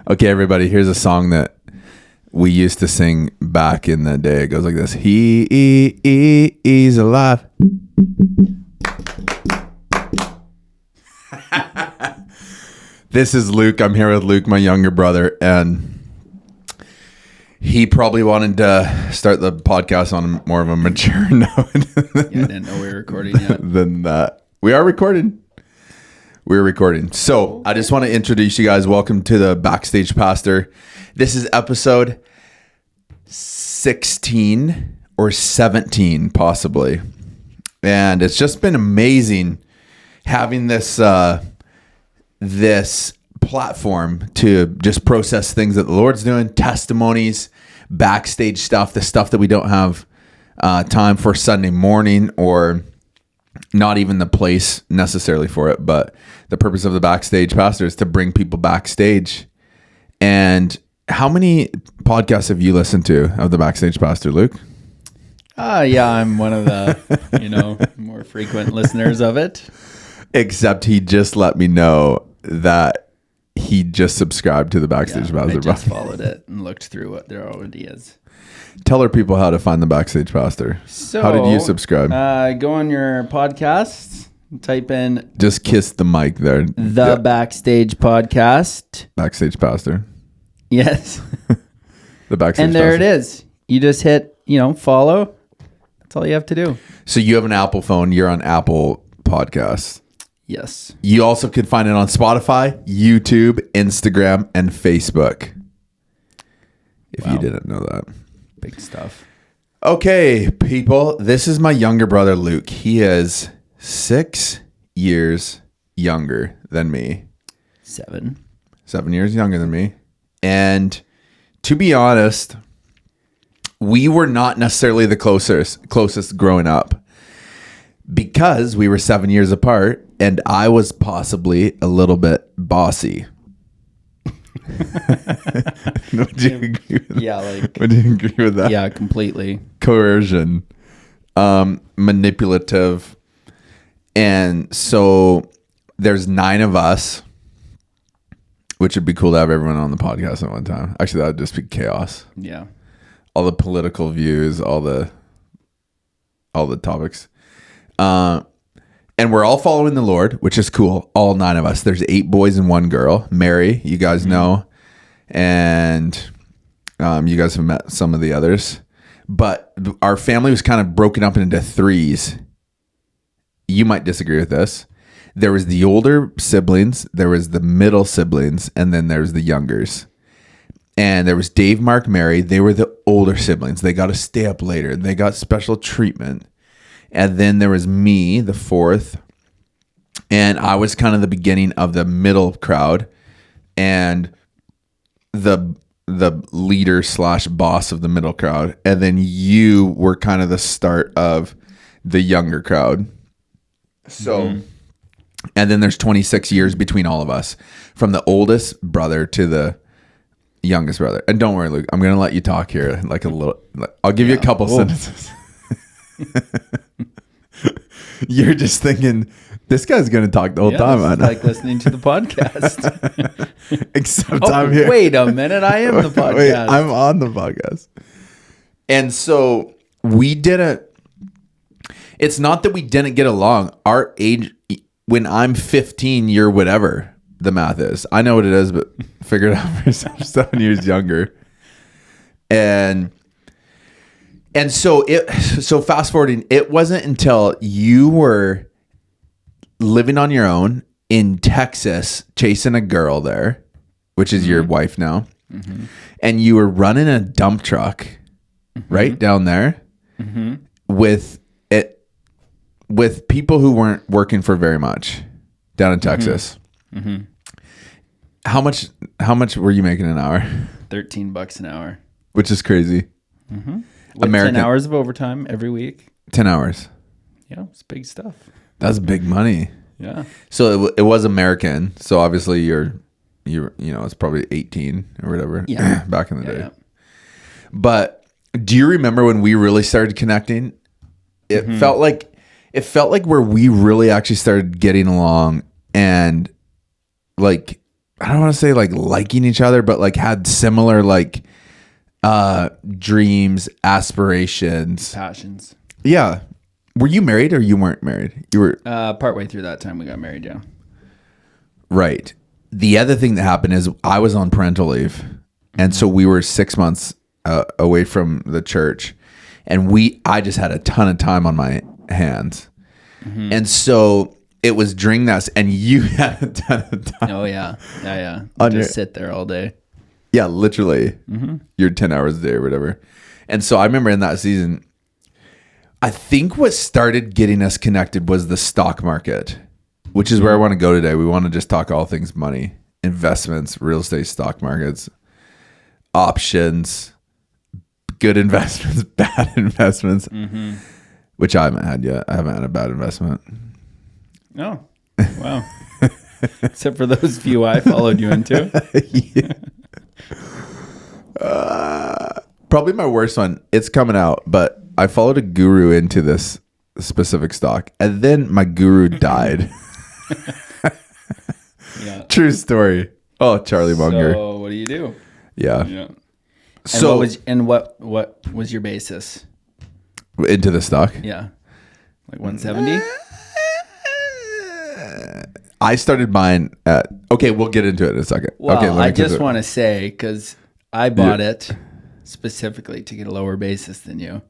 Okay, everybody, here's a song that we used to sing back in the day. It goes like this. He's alive. This is Luke. I'm here with Luke, my younger brother, and he probably wanted to start the podcast on more of a mature note. I didn't know we were recording yet. Than that. We are recording. We're recording. So I just want to introduce you guys. Welcome to the Backstage Pastor. This is episode 16 or 17, possibly. And it's just been amazing having this this platform to just process things that the Lord's doing, testimonies, backstage stuff, the stuff that we don't have time for Sunday morning, or not even the place necessarily for it. But the purpose of the Backstage Pastor is to bring people backstage. And how many podcasts have you listened to of the Backstage Pastor, Luke? Yeah, I'm one of the, more frequent listeners of it. Except he just let me know that he just subscribed to the Backstage Pastor. I just followed it and looked through what there already is. Tell our people how to find the Backstage Pastor. So, how did you subscribe? Go on your podcasts, type in... Just kiss the mic there. The Backstage Podcast. Backstage Pastor. Yes. The Backstage And there Pastor. it is. You just hit, follow. That's all you have to do. So you have an Apple phone. You're on Apple Podcasts. Yes. You also could find it on Spotify, YouTube, Instagram, and Facebook. If you didn't know that. Big stuff. Okay, people. This is my younger brother, Luke. He is 6 years younger than me. 7 years younger than me. And to be honest, we were not necessarily the closest growing up because we were 7 years apart and I was possibly a little bit bossy. Would you agree with that? Would you agree with that? Yeah, completely. Coercion, manipulative. And so there's 9 of us, which would be cool to have everyone on the podcast at one time. Actually, that would just be chaos. Yeah. All the political views, all the topics. And we're all following the Lord, which is cool. All 9 of us. There's 8 boys and 1 girl. Mary, you guys know. And you guys have met some of the others. But our family was kind of broken up into 3s. You might disagree with this. There was the older siblings, there was the middle siblings, and then there's the youngers. And there was Dave, Mark, Mary. They were the older siblings. They got to stay up later. They got special treatment. And then there was me, the 4th. And I was kind of the beginning of the middle crowd. And the leader / boss of the middle crowd. And then you were kind of the start of the younger crowd. So, and then there's 26 years between all of us. From the oldest brother to the youngest brother. And don't worry, Luke, I'm going to let you talk here like a little. I'll give you a couple sentences. You're just thinking, this guy's going to talk the whole time. It's like listening to the podcast. Except I'm here. Wait a minute. I am the podcast. Wait, I'm on the podcast. And so we didn't. It's not that we didn't get along. Our age, when I'm 15, you're whatever the math is. I know what it is, but figure it out for yourself. 7 years younger. And so fast forwarding, it wasn't until you were living on your own in Texas, chasing a girl there, which is your wife now. Mm-hmm. And you were running a dump truck right down there with people who weren't working for very much down in Texas. Mm-hmm. How much were you making an hour? $13 an hour. Which is crazy. Mm-hmm. American 10 hours of overtime every week. 10 hours. Yeah, it's big stuff. That's big money. Yeah. So it was American. So obviously you're it's probably 18 or whatever. Yeah. Back in the day. Yeah. But do you remember when we really started connecting? It felt like where we really actually started getting along, and like I don't want to say like liking each other, but like had similar like dreams, aspirations, Passions. Yeah. Were you married or you weren't married? You were Partway through that time we got married, yeah. right. The other thing that happened is I was on parental leave. And so we were 6 months away from the church, and I just had a ton of time on my hands. And so it was during that, and you had a ton of time. Oh, yeah. Yeah. Just sit there all day. Yeah, literally. You're 10 hours a day or whatever. And so I remember in that season, I think what started getting us connected was the stock market, which is where I want to go today. We want to just talk all things money, investments, real estate, stock markets, options, good investments, bad investments, which I haven't had yet. I haven't had a bad investment. Oh, wow. Except for those few I followed you into. Probably my worst one. It's coming out, but I followed a guru into this specific stock, and then my guru died. Yeah. True story. Oh, Charlie Munger. So what do you do? Yeah. Yeah. So what was your basis? into the stock. Yeah. Like 170? I started mine at, okay, we'll get into it in a second. Well, okay, I just want to say, because I bought it specifically to get a lower basis than you.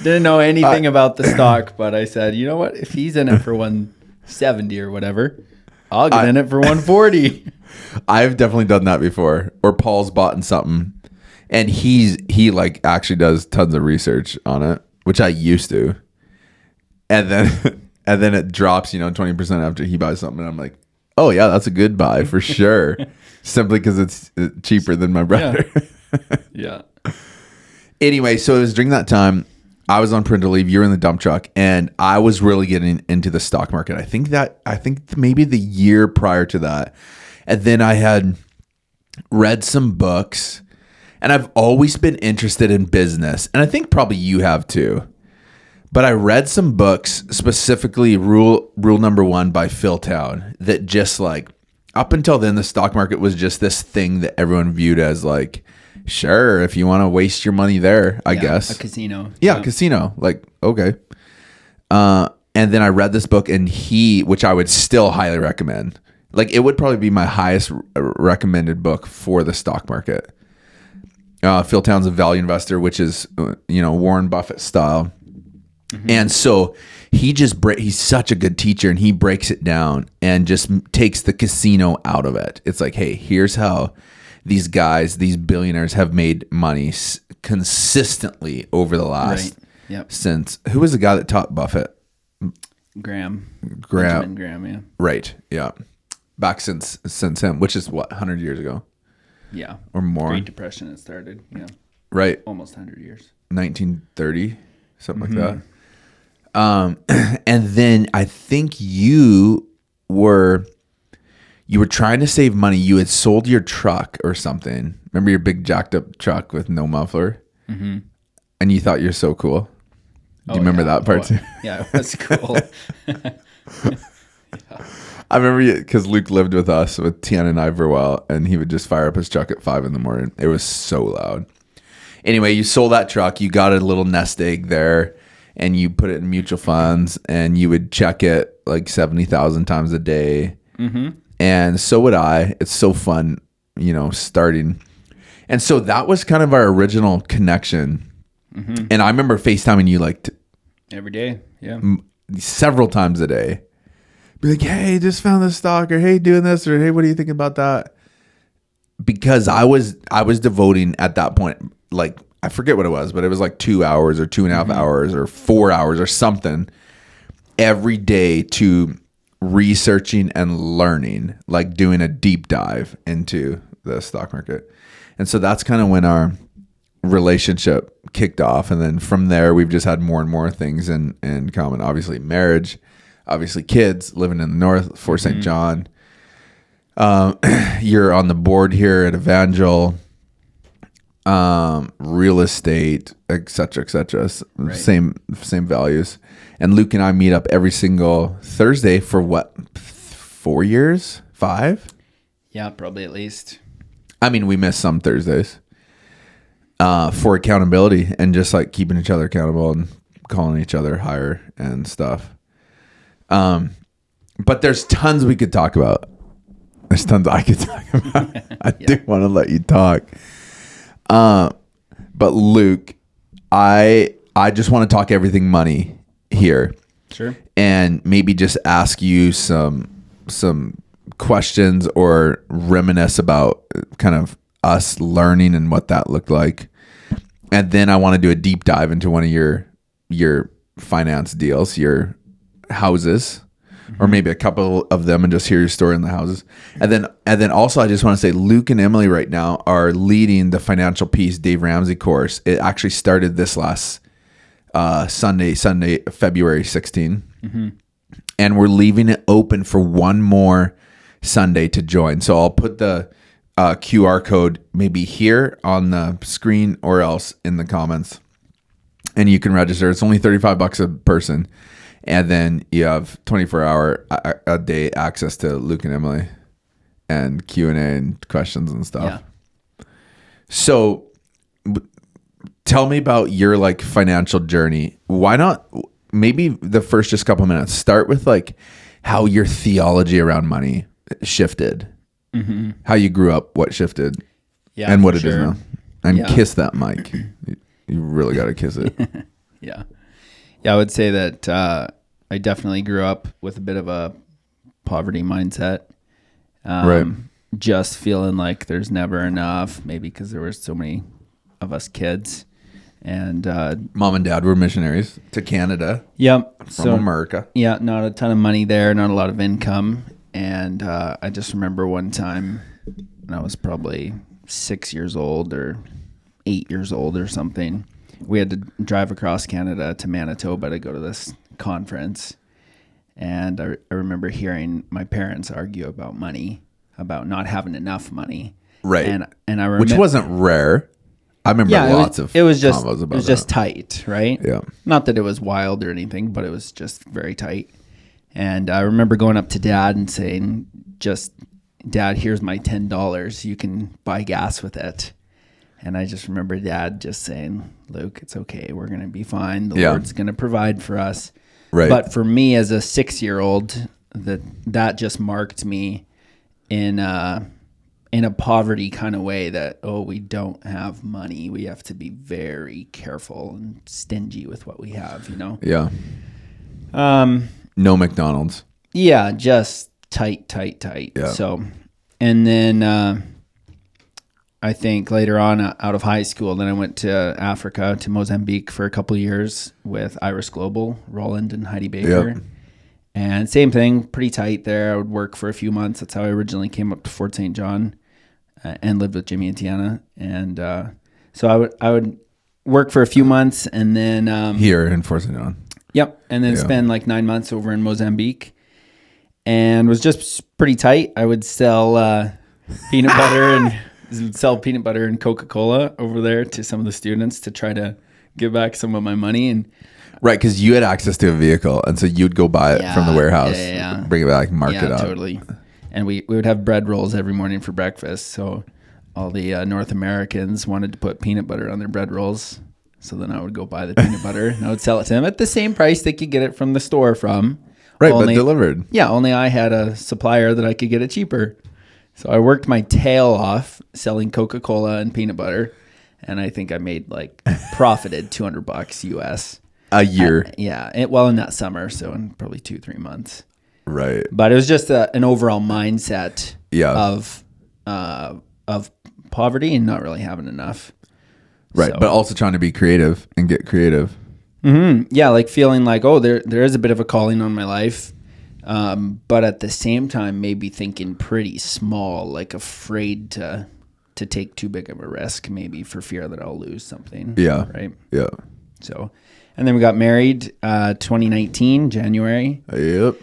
Didn't know anything about the stock, but I said, you know what? If he's in it for 170 or whatever, I'll get in it for 140. I've definitely done that before. Or Paul's bought in something, and he like actually does tons of research on it, which I used to. And then it drops, 20% after he buys something, and I'm like, oh yeah, that's a good buy for sure. Simply because it's cheaper than my brother. Yeah. Anyway, so it was during that time I was on parental leave. You were in the dump truck, and I was really getting into the stock market. I think maybe the year prior to that, and then I had read some books, and I've always been interested in business, and I think probably you have too. But I read some books, specifically Rule Number 1 by Phil Town, that just like up until then the stock market was just this thing that everyone viewed as like, sure, if you want to waste your money there, I guess. A casino. Yeah, casino. Like, okay. And then I read this book, and which I would still highly recommend. Like, it would probably be my highest recommended book for the stock market. Phil Town's a value investor, which is, Warren Buffett style. Mm-hmm. And so he's such a good teacher, and he breaks it down and just takes the casino out of it. It's like, hey, here's how these guys, these billionaires have made money consistently over the last since, who was the guy that taught Buffett? Graham. Benjamin Graham, yeah. Right. Yeah. Back since him, which is what, 100 years ago? Yeah. Or more. Great Depression it started. Yeah. Right. Almost 100 years. 1930, something like that. And then I think you were trying to save money. You had sold your truck or something. Remember your big jacked up truck with no muffler? Mm-hmm. And you thought you're so cool. Do you remember that part too? Yeah, it was cool. I remember because Luke lived with us, with Tiana and I for a while, and he would just fire up his truck at 5 a.m. It was so loud. Anyway, you sold that truck. You got a little nest egg there, and you put it in mutual funds, and you would check it like 70,000 times a day. Mm-hmm. And so would I. It's so fun, starting. And so that was kind of our original connection. Mm-hmm. And I remember FaceTiming you like every day. Yeah. Several times a day. Be like, hey, just found this stock, or hey, doing this, or hey, what do you think about that? Because I was devoting at that point, like, I forget what it was, but it was like 2 hours or 2.5 hours or 4 hours or something every day to researching and learning, like doing a deep dive into the stock market. And so that's kind of when our relationship kicked off. And then from there, we've just had more and more things in common. Obviously marriage, obviously kids, living in the North, Fort St. John. You're on the board here at Evangel. Real estate, et cetera, right. Same values. And Luke and I meet up every single Thursday for what, 4 years, 5. Yeah, probably at least. I mean, we missed some Thursdays for accountability and just like keeping each other accountable and calling each other higher and stuff. But there's tons we could talk about. There's tons I could talk about. I do want to let you talk. But Luke, I just want to talk everything money here. Sure. And maybe just ask you some questions or reminisce about kind of us learning and what that looked like. And then I want to do a deep dive into one of your finance deals, your houses, or maybe a couple of them, and just hear your story in the houses. And then also I just want to say Luke and Emily right now are leading the Financial Peace Dave Ramsey course. It actually started this last Sunday, February 16. And we're leaving it open for one more Sunday to join. So I'll put the QR code maybe here on the screen or else in the comments, and you can register. It's only $35 a person. And then you have 24-hour a day access to Luke and Emily and Q&A and questions and stuff. Yeah. So tell me about your like financial journey. Why not maybe the first just couple minutes, start with like how your theology around money shifted, how you grew up, what shifted, and what it is now. And kiss that mic. You really got to kiss it. Yeah, I would say that I definitely grew up with a bit of a poverty mindset. Right. Just feeling like there's never enough, maybe because there were so many of us kids. And mom and dad were missionaries to Canada. Yep. From America. Yeah, not a ton of money there, not a lot of income. And I just remember one time when I was probably 6 years old or 8 years old or something. We had to drive across Canada to Manitoba to go to this conference. And I remember hearing my parents argue about money, about not having enough money. Right. And I remember, which wasn't rare. I remember lots of it was just combos about it was that. just tight, right? Yeah. Not that it was wild or anything, but it was just very tight. And I remember going up to Dad and saying, Dad, here's my $10. You can buy gas with it. And I just remember Dad just saying, Luke, it's okay. We're going to be fine. The Lord's going to provide for us. Right. But for me as a 6-year-old, that just marked me in a poverty kind of way that, we don't have money. We have to be very careful and stingy with what we have, Yeah. No McDonald's. Yeah, just tight. Yeah. So, and then I think later on out of high school, then I went to Africa, to Mozambique for a couple of years with Iris Global, Roland and Heidi Baker. Yep. And same thing, pretty tight there. I would work for a few months. That's how I originally came up to Fort St. John and lived with Jimmy and Tiana. And so I would work for a few months and then... here in Fort St. John. Yep. And then spend like 9 months over in Mozambique and was just pretty tight. I would sell peanut butter and Coca-Cola over there to some of the students to try to give back some of my money. And right, because you had access to a vehicle, and so you'd go buy it from the warehouse, bring it back, mark it up. Totally. And we would have bread rolls every morning for breakfast. So all the North Americans wanted to put peanut butter on their bread rolls. So then I would go buy the peanut butter and I would sell it to them at the same price they could get it from the store from. Right, but delivered. Yeah, only I had a supplier that I could get it cheaper. So I worked my tail off selling Coca-Cola and peanut butter. And I think I made profited $200 US. A year. In that summer. So in probably 2-3 months. Right. But it was just an overall mindset of poverty and not really having enough. Right. So. But also trying to be creative and get creative. Mm-hmm. Yeah. Feeling like, there is a bit of a calling on my life. But at the same time, maybe thinking pretty small, afraid to take too big of a risk, maybe for fear that I'll lose something. Yeah. Right. Yeah. So, and then we got married, 2019, January. Yep.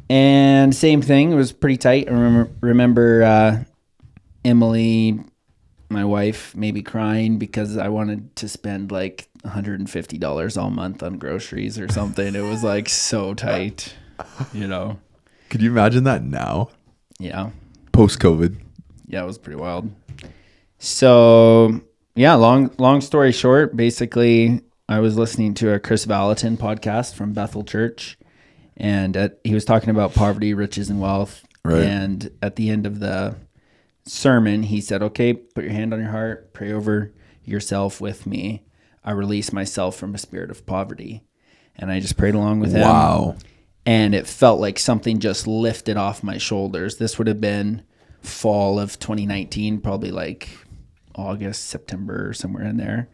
And same thing. It was pretty tight. I remember Emily, my wife, maybe crying because I wanted to spend $150 all month on groceries or something. It was so tight, Could you imagine that now? Yeah. Post-COVID. Yeah, it was pretty wild. So, yeah, long story short, basically, I was listening to a Chris Valentin podcast from Bethel Church, and he was talking about poverty, riches, and wealth. Right. And at the end of the sermon, he said, okay, put your hand on your heart, pray over yourself with me. I release myself from a spirit of poverty. And I just prayed along with him. Wow. And it felt like something just lifted off my shoulders. This would have been fall of 2019, probably like August, September, somewhere in there.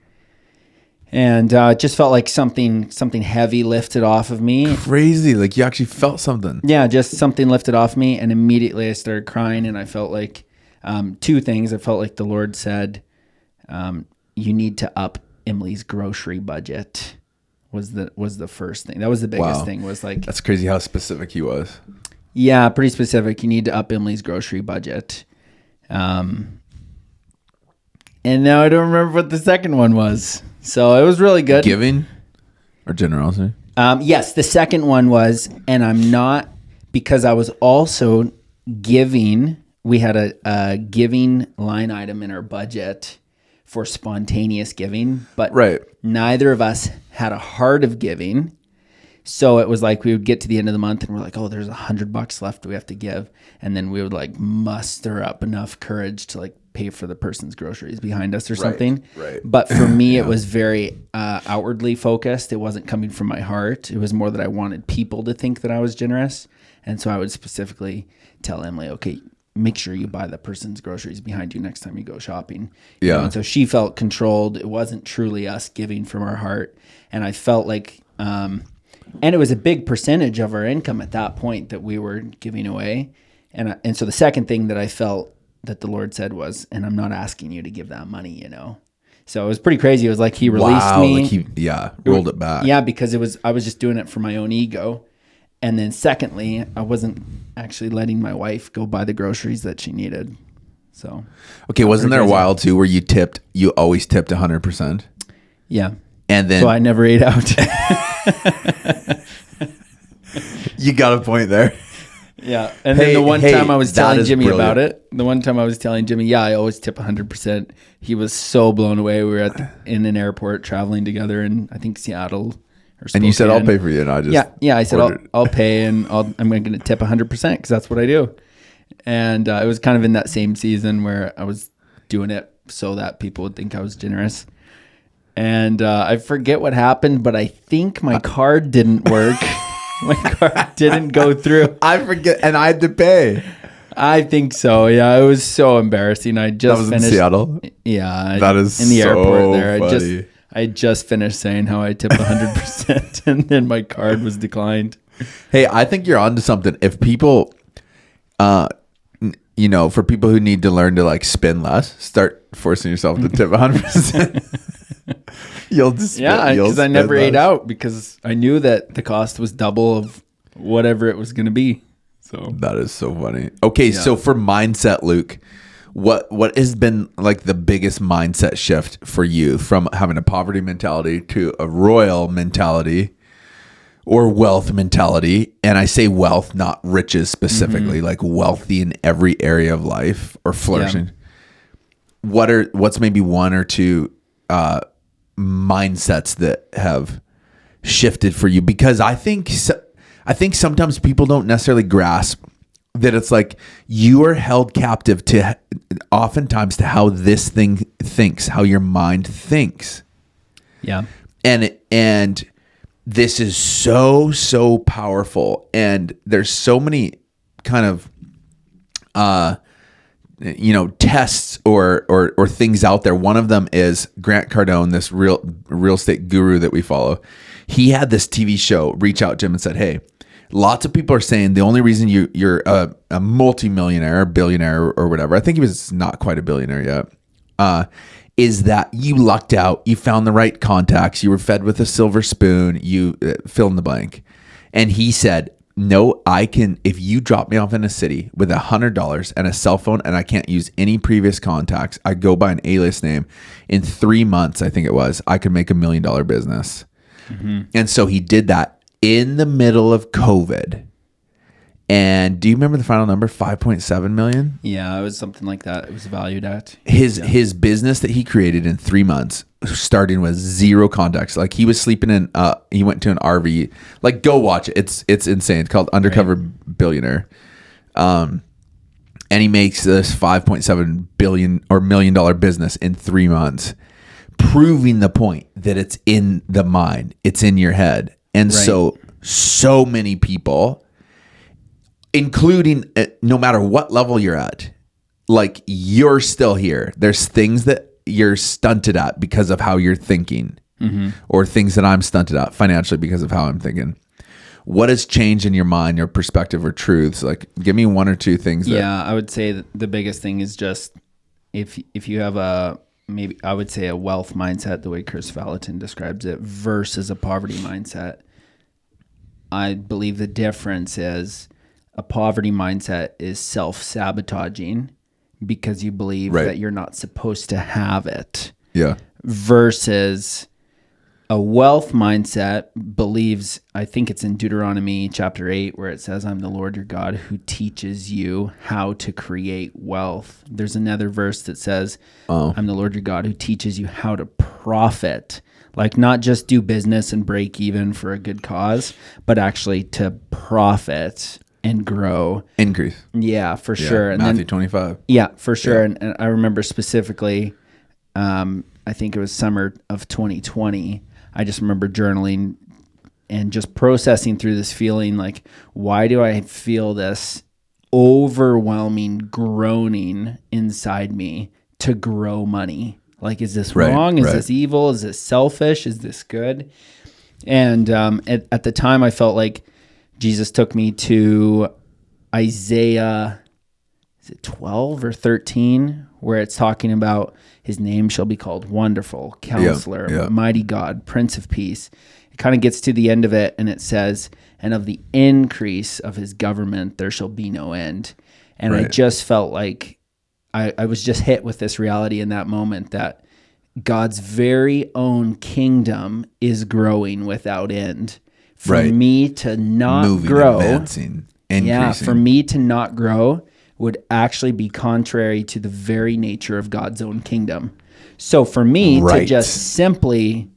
And it just felt like something heavy lifted off of me. Crazy. Like you actually felt something. Yeah, just something lifted off me. And immediately I started crying, and I felt like two things. I felt like the Lord said, you need to up Emily's grocery budget was the first thing. That was the biggest thing, was like, that's crazy how specific he was. Yeah, pretty specific. You need to up Emily's grocery budget. And now I don't remember what the second one was. So it was really good. Giving or generosity? Yes, the second one was, and I'm not, because I was also giving. We had a giving line item in our budget for spontaneous giving, but Right. neither of us had a heart of giving. So it was like we would get to the end of the month and we're like, oh, there's $100 left we have to give. And then we would like muster up enough courage to like pay for the person's groceries behind us or something. Right. But for me, it was very outwardly focused. It wasn't coming from my heart. It was more that I wanted people to think that I was generous. And so I would specifically tell Emily, okay, make sure you buy the person's groceries behind you next time you go shopping. You know, and so she felt controlled. It wasn't truly us giving from our heart. And I felt like, and it was a big percentage of our income at that point that we were giving away. And so the second thing that I felt that the Lord said was, and I'm not asking you to give that money, you know? So it was pretty crazy. It was like he released me. Like rolled it back. Yeah, because I was just doing it for my own ego. And then secondly, I wasn't actually letting my wife go buy the groceries that she needed. So, okay, wasn't there a while too where you always tipped 100%? Yeah. And then so I never ate out. You got a point there. Yeah. And then the one time I was telling Jimmy brilliant. about it, yeah, I always tip 100%. He was so blown away. We were in an airport traveling together in, I think, Seattle. And you said, I'll pay for you. And I just I said, I'll pay, and I'm going to tip 100% because that's what I do. And it was kind of in that same season where I was doing it so that people would think I was generous. And I forget what happened, but I think my card didn't work. My card didn't go through. I forget, and I had to pay. I think so. Yeah, it was so embarrassing. I just that was finished in Seattle. Yeah, that is in the so airport there. Funny. I just finished saying how I tip 100%, and then my card was declined. Hey, I think you're onto something. If people, for people who need to learn to like spend less, start forcing yourself to tip 100%. You'll just because I never ate out because I knew that the cost was double of whatever it was going to be. So that is so funny. Okay, so for mindset, Luke, what has been like the biggest mindset shift for you from having a poverty mentality to a royal mentality or wealth mentality? And I say wealth, not riches specifically, like wealthy in every area of life or flourishing. Yeah. What's maybe one or two mindsets that have shifted for you? Because I think sometimes people don't necessarily grasp that it's like you are held captive to oftentimes to how this thing thinks, how your mind thinks. Yeah. And this is so powerful. And there's so many kind of, tests or things out there. One of them is Grant Cardone, this real estate guru that we follow. He had this TV show reach out to him and said, hey, lots of people are saying the only reason you're a multimillionaire, billionaire, or whatever, I think he was not quite a billionaire yet, is that you lucked out, you found the right contacts, you were fed with a silver spoon, you fill in the blank. And he said, no, if you drop me off in a city with $100 and a cell phone and I can't use any previous contacts, I go by an alias name, in 3 months, I think it was, I could make $1 million business. Mm-hmm. And so he did that in the middle of COVID. And do you remember the final number? 5.7 million. Yeah, it was something like that. It was valued at His business that he created in 3 months, starting with zero context. Like he was sleeping in. He went to an RV. Like go watch it. It's insane. It's called Undercover Billionaire. And he makes this 5.7 billion or $1 million business in 3 months, proving the point that it's in the mind, it's in your head. And so many people, including no matter what level you're at, like you're still here. There's things that you're stunted at because of how you're thinking, or things that I'm stunted at financially because of how I'm thinking. What has changed in your mind, your perspective or truths? Like, give me one or two things. I would say that the biggest thing is just if you have I would say a wealth mindset, the way Chris Valentin describes it, versus a poverty mindset. I believe the difference is a poverty mindset is self-sabotaging because you believe that you're not supposed to have it. Yeah. Versus a wealth mindset believes, I think it's in Deuteronomy chapter 8, where it says, I'm the Lord your God who teaches you how to create wealth. There's another verse that says, I'm the Lord your God who teaches you how to profit. Like not just do business and break even for a good cause, but actually to profit and grow. Increase. Yeah, for sure. And Matthew 25. Yeah, for sure. Yeah. And I remember specifically, I think it was summer of 2020. I just remember journaling and just processing through this feeling like, why do I feel this overwhelming groaning inside me to grow money? Like, is this wrong? Is this evil? Is this selfish? Is this good? And at the time, I felt like Jesus took me to Isaiah, is it 12 or 13, where it's talking about his name shall be called Wonderful, Counselor, Mighty God, Prince of Peace. It kind of gets to the end of it, and it says, and of the increase of his government, there shall be no end. And I just felt like I was just hit with this reality in that moment that God's very own kingdom is growing without end. For me to not grow, advancing, increasing. For me to not grow would actually be contrary to the very nature of God's own kingdom. So for me to just simply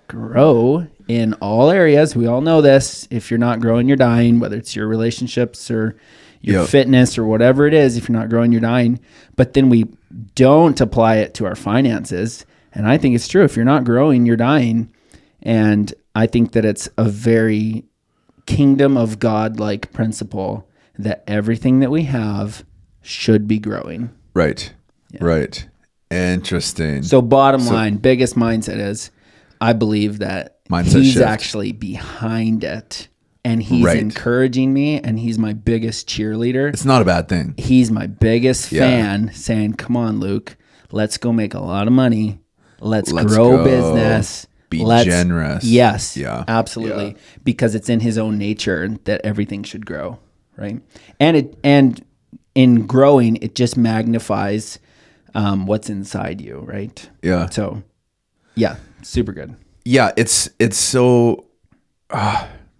grow in all areas, we all know this, if you're not growing, you're dying, whether it's your relationships or your fitness or whatever it is, if you're not growing, you're dying. But then we don't apply it to our finances. And I think it's true. If you're not growing, you're dying. And I think that it's a very kingdom of God-like principle that everything that we have should be growing. Right. Interesting. So bottom line, biggest mindset is I believe that he's actually behind it. And he's encouraging me, and he's my biggest cheerleader. It's not a bad thing. He's my biggest fan saying, come on, Luke, let's go make a lot of money. Let's grow business. Be generous. Yes, absolutely. Yeah. Because it's in his own nature that everything should grow, right? And in growing, it just magnifies what's inside you, right? Yeah. So, yeah, super good. Yeah, it's so...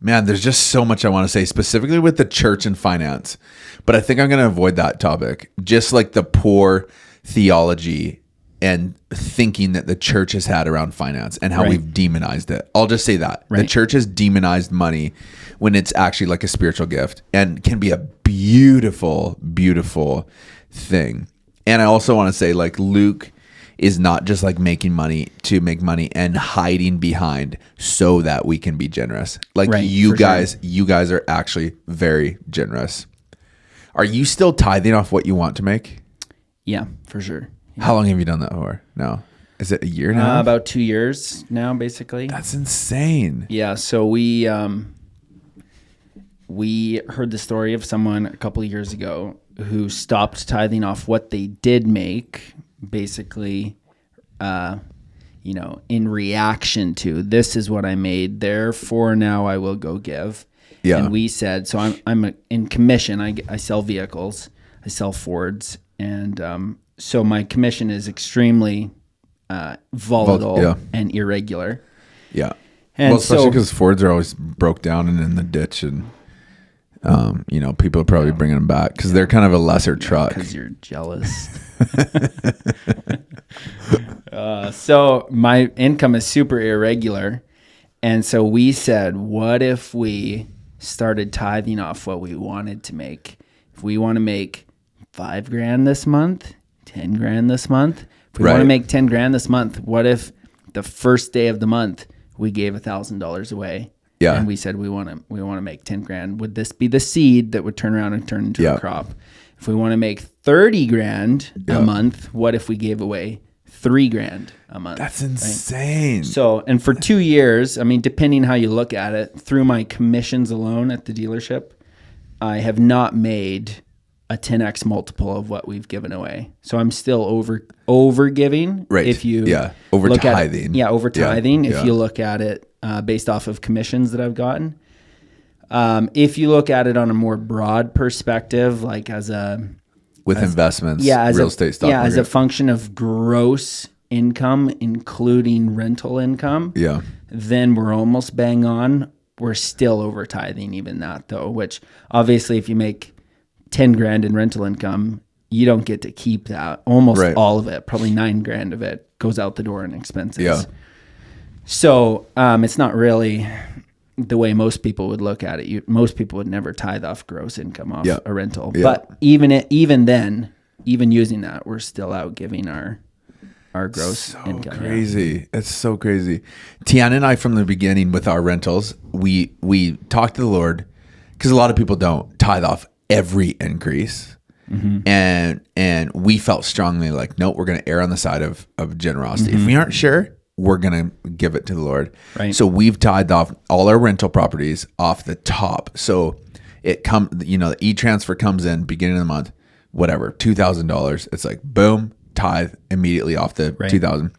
man, there's just so much I want to say, specifically with the church and finance. But I think I'm going to avoid that topic. Just like the poor theology and thinking that the church has had around finance and how we've demonized it. I'll just say that. The church has demonized money when it's actually like a spiritual gift and can be a beautiful, beautiful thing. And I also want to say, like, Luke is not just like making money to make money and hiding behind so that we can be generous. Like you guys are actually very generous. Are you still tithing off what you want to make? Yeah, for sure. Yeah. How long have you done that for? No. Is it a year now? About 2 years now, basically. That's insane. Yeah. So we heard the story of someone a couple of years ago who stopped tithing off what they did make, basically, in reaction to this is what I made, therefore now I will go give. Yeah. And we said, so I'm in commission. I sell vehicles, I sell Fords, and so my commission is extremely volatile and irregular. Yeah. And especially because Fords are always broke down and in the ditch, and People are probably bringing them back because they're kind of a lesser truck. Because you're jealous. So my income is super irregular. And so we said, what if we started tithing off what we wanted to make? If we want to make $5,000 this month, $10,000 this month, if we want to make $10,000 this month, what if the first day of the month we gave $1,000 away? Yeah. And we said we want to make $10,000. Would this be the seed that would turn around and turn into a crop? If we want to make $30,000 a month, what if we gave away $3,000 a month? That's insane. Right? So, and for 2 years, I mean, depending how you look at it, through my commissions alone at the dealership, I have not made a 10x multiple of what we've given away. So I'm still over giving. Right. If you over look tithing. Over tithing. If you look at it based off of commissions that I've gotten. If you look at it on a more broad perspective, like investments, real estate stock market. as a function of gross income, including rental income, then we're almost bang on. We're still over tithing even that though, which obviously if you make $10,000 in rental income, you don't get to keep that. Almost all of it, probably $9,000 of it goes out the door in expenses. Yeah. So it's not really the way most people would look at it. Most people would never tithe off gross income off a rental. Yeah. But even then, even using that, we're still out giving our gross income. Crazy. Yeah. It's so crazy. Tiana and I, from the beginning with our rentals, we talked to the Lord because a lot of people don't tithe off every increase. Mm-hmm. And we felt strongly like, no, we're going to err on the side of generosity. Mm-hmm. If we aren't sure, we're going to give it to the Lord. Right. So we've tithed off all our rental properties off the top. So it the e-transfer comes in beginning of the month, whatever, $2,000. It's like, boom, tithe immediately off the 2,000.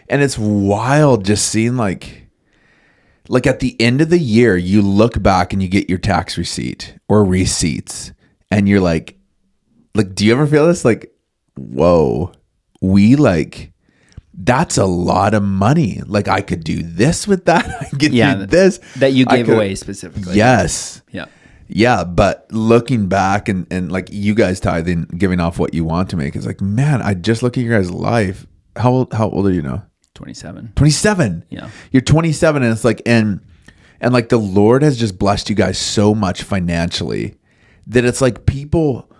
And it's wild just seeing like at the end of the year, you look back and you get your tax receipt or receipts and you're like, do you ever feel this? Like, whoa, that's a lot of money. Like I could do this with that. I could do this. That you gave away specifically. Yes. Yeah. Yeah. But looking back and like you guys tithing, giving off what you want to make, it's like, man, I just look at your guys' life. How old are you now? 27. 27. Yeah. You're 27 and it's like, and like the Lord has just blessed you guys so much financially that it's like people,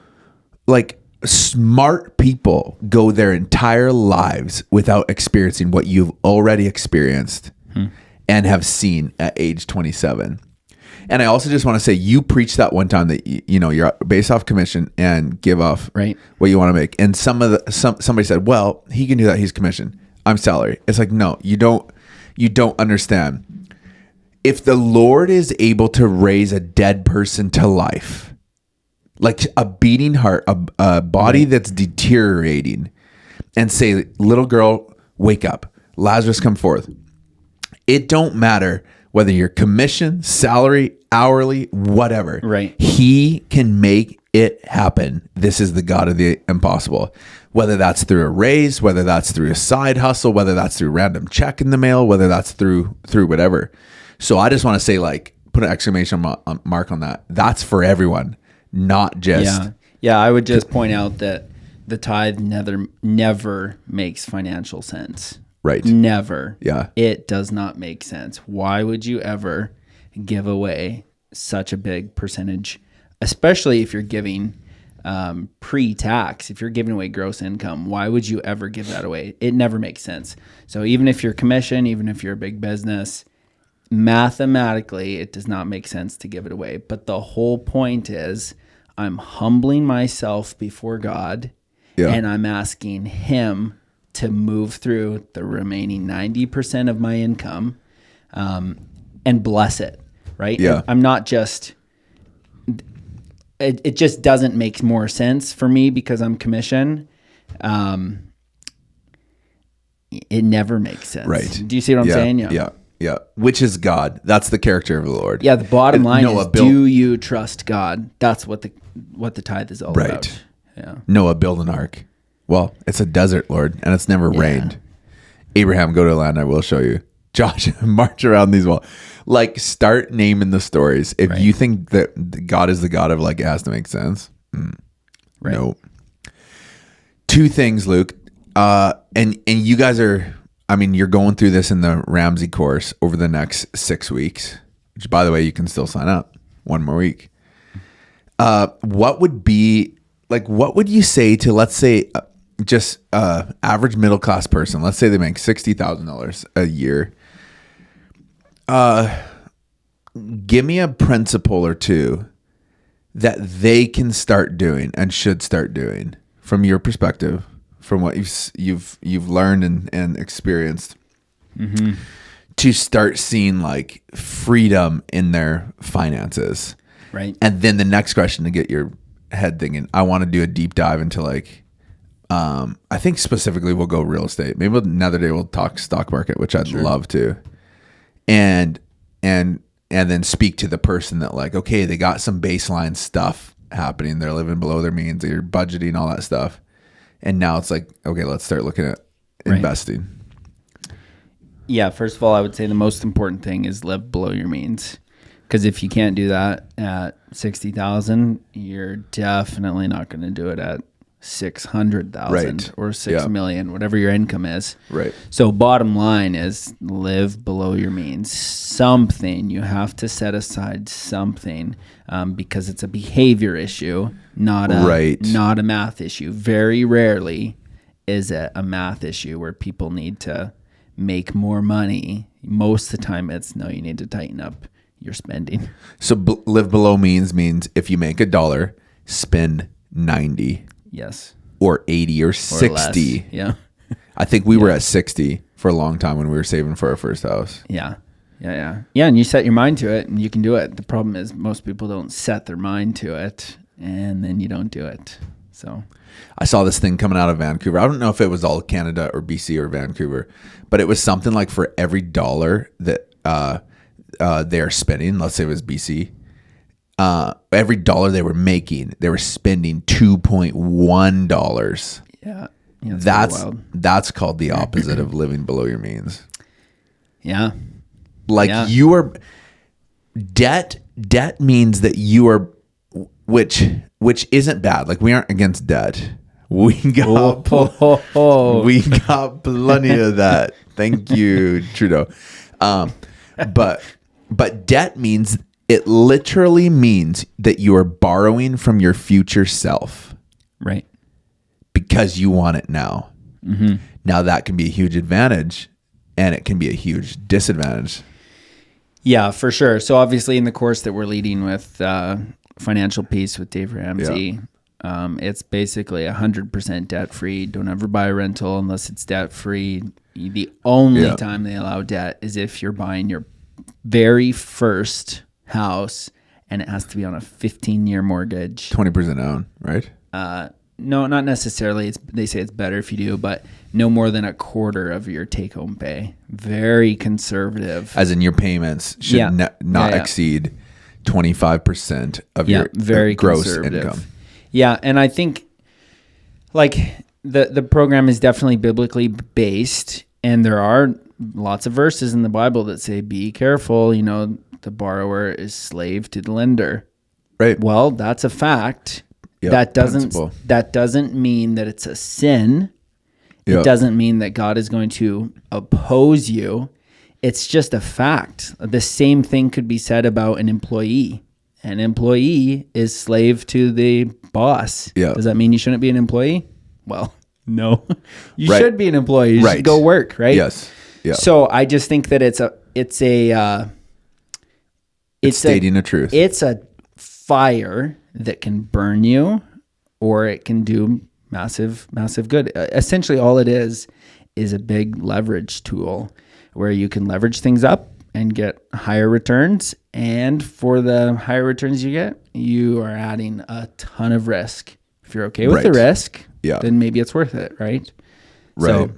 like smart people go their entire lives without experiencing what you've already experienced and have seen at age 27. And I also just want to say, you preached that one time that you're based off commission and give off what you want to make. And somebody said, well, he can do that. He's commission. I'm salary. It's like, no, you don't understand. If the Lord is able to raise a dead person to life, like a beating heart, a body that's deteriorating, and say, little girl, wake up, Lazarus, come forth. It don't matter whether you're commission, salary, hourly, whatever. Right. He can make it happen. This is the God of the impossible. Whether that's through a raise, whether that's through a side hustle, whether that's through random check in the mail, whether that's through whatever. So I just want to say, like, put an exclamation mark on that. That's for everyone. Not just I would just point out that the tithe never makes financial sense. Right. Never. Yeah. It does not make sense. Why would you ever give away such a big percentage, especially if you're giving pre-tax? If you're giving away gross income, why would you ever give that away? It never makes sense. So even if you're commission, even if you're a big business, mathematically, it does not make sense to give it away. But the whole point is I'm humbling myself before God and I'm asking him to move through the remaining 90% of my income and bless it, right? Yeah. I'm not just... It just doesn't make more sense for me because I'm commission. It never makes sense. Right. Do you see what I'm saying? Yeah. Which is God. That's the character of the Lord. Yeah. The bottom line is, do you trust God? That's what the tithe is all about. Yeah. Noah, build an ark. Well, it's a desert, Lord, and it's never rained. Abraham, go to a land I will show you. Josh, march around these walls. Like, start naming the stories. If Right. you think that God is the God of like, it has to make sense. Right. No. Two things, Luke. And you guys are, I mean, you're going through this in the Ramsey course over the next 6 weeks, which, by the way, you can still sign up 1 more week. What would you say to, let's say, just average middle class person? Let's say they make $60,000 a year. Give me a principle or two that they can start doing and should start doing from your perspective, from what you've learned and experienced, to start seeing like freedom in their finances. Right. And then the next question, to get your head thinking, I want to do a deep dive into like, I think specifically we'll go real estate. Maybe another day we'll talk stock market, which I'd love to. And then speak to the person that like, okay, they got some baseline stuff happening. They're living below their means. They're budgeting, all that stuff. And now it's like, okay, let's start looking at investing. Yeah. First of all, I would say the most important thing is live below your means. Because if you can't do that at 60,000, you're definitely not going to do it at 600,000 or 6 million, whatever your income is. Right. So bottom line is live below your means. Something you have to set aside something because it's a behavior issue, not a math issue. Very rarely is it a math issue where people need to make more money. Most of the time, it's no, you need to tighten up your spending. So live below means if you make $1, spend 90. Yes. Or 80 or 60. Less. Yeah. I think we were at 60 for a long time when we were saving for our first house. Yeah. Yeah, and you set your mind to it and you can do it. The problem is most people don't set their mind to it and then you don't do it. So I saw this thing coming out of Vancouver. I don't know if it was all Canada or BC or Vancouver, but it was something like for every dollar that they're spending, let's say it was BC, every dollar they were making, they were spending $2.1. Yeah. That's called the opposite of living below your means. Yeah. Like you are debt means that you are, which isn't bad. Like we aren't against debt. We got we got plenty of that. Thank you, Trudeau. But debt means, it literally means that you are borrowing from your future self. Right. Because you want it now. Mm-hmm. Now that can be a huge advantage and it can be a huge disadvantage. Yeah, for sure. So obviously in the course that we're leading with Financial Peace with Dave Ramsey, it's basically 100% debt free. Don't ever buy a rental unless it's debt free. The only time they allow debt is if you're buying your very first house and it has to be on a 15-year mortgage. 20% down, right? No, not necessarily. They say it's better if you do, but no more than a quarter of your take-home pay. Very conservative. As in your payments should not exceed 25% of your very gross income. Yeah, and I think like the program is definitely biblically based, and there are lots of verses in the Bible that say, be careful, the borrower is slave to the lender. Right. Well, that's a fact. Yep, that doesn't mean that it's a sin. It doesn't mean that God is going to oppose you. It's just a fact. The same thing could be said about an employee. An employee is slave to the boss. Yeah. Does that mean you shouldn't be an employee? Well, no. You should be an employee. You should go work, right? Yes. Yeah. So I just think that it's stating a truth. It's a fire that can burn you, or it can do massive good. Essentially all it is a big leverage tool where you can leverage things up and get higher returns. And for the higher returns you get, you are adding a ton of risk. If you're okay with the risk, then maybe it's worth it, right? So,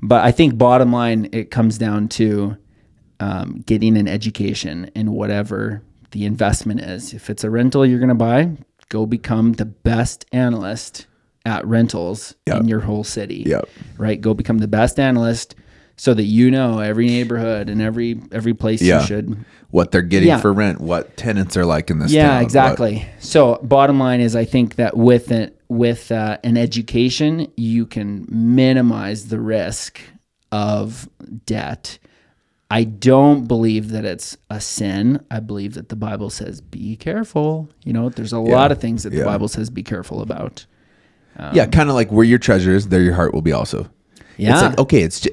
but I think bottom line, it comes down to getting an education in whatever the investment is. If it's a rental you're going to buy, go become the best analyst at rentals in your whole city, right? Go become the best analyst, so that you know every neighborhood and every place Yeah. you should. What they're getting Yeah. for rent, what tenants are like in this Yeah, town. exactly. So bottom line is, I think that with an education, you can minimize the risk of debt. I don't believe that it's a sin. I believe that the Bible says be careful. There's a lot of things that the Bible says be careful about. Kind of like where your treasure is, there your heart will be also. Yeah. It's like, okay, it's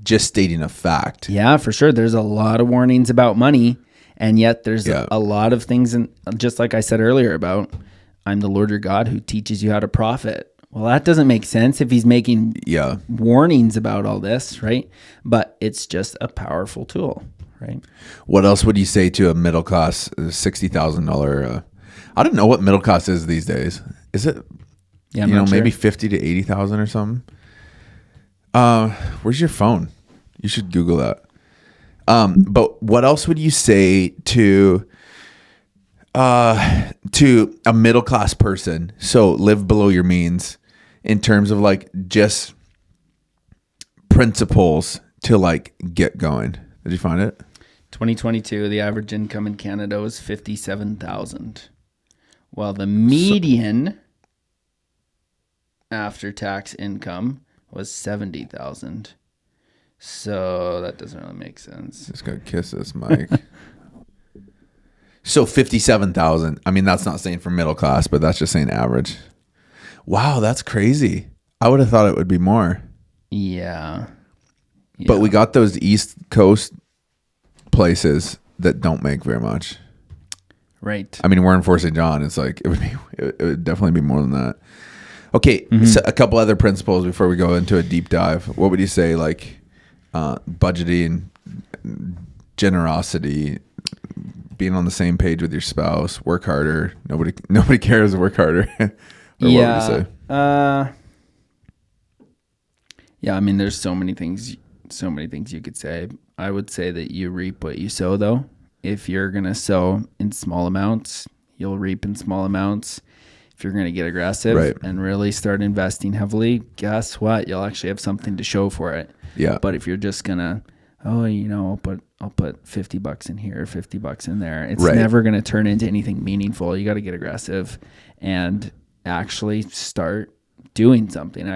just stating a fact. Yeah, for sure. There's a lot of warnings about money, and yet there's a lot of things, just like I said earlier about, I'm the Lord your God who teaches you how to profit. Well, that doesn't make sense if he's making warnings about all this, right? But it's just a powerful tool, right? What else would you say to a middle class $60,000? I don't know what middle class is these days. Is it, maybe 50 to 80,000 or something? Where's your phone? You should Google that. But what else would you say to a middle class person? So live below your means in terms of like just principles to like get going. Did you find it? 2022, the average income in Canada was 57,000, while the median after tax income was 70,000. So that doesn't really make sense. Just gotta kiss this mic. So 57,000. I mean, that's not saying for middle class, but that's just saying average. Wow, that's crazy. I would have thought it would be more. Yeah. But we got those East Coast places that don't make very much. Right. I mean, we're in Fort St. John. It's like it would definitely be more than that. Okay, so a couple other principles before we go into a deep dive. What would you say, like budgeting, generosity, being on the same page with your spouse, work harder. Nobody cares. Work harder. Or what would you say? I mean, there's so many things you could say. I would say that you reap what you sow, though. If you're gonna sow in small amounts, you'll reap in small amounts. If you're going to get aggressive and really start investing heavily, guess what? You'll actually have something to show for it. Yeah. But if you're just going to, I'll put $50 in here, $50 in there, it's never going to turn into anything meaningful. You got to get aggressive and actually start doing something,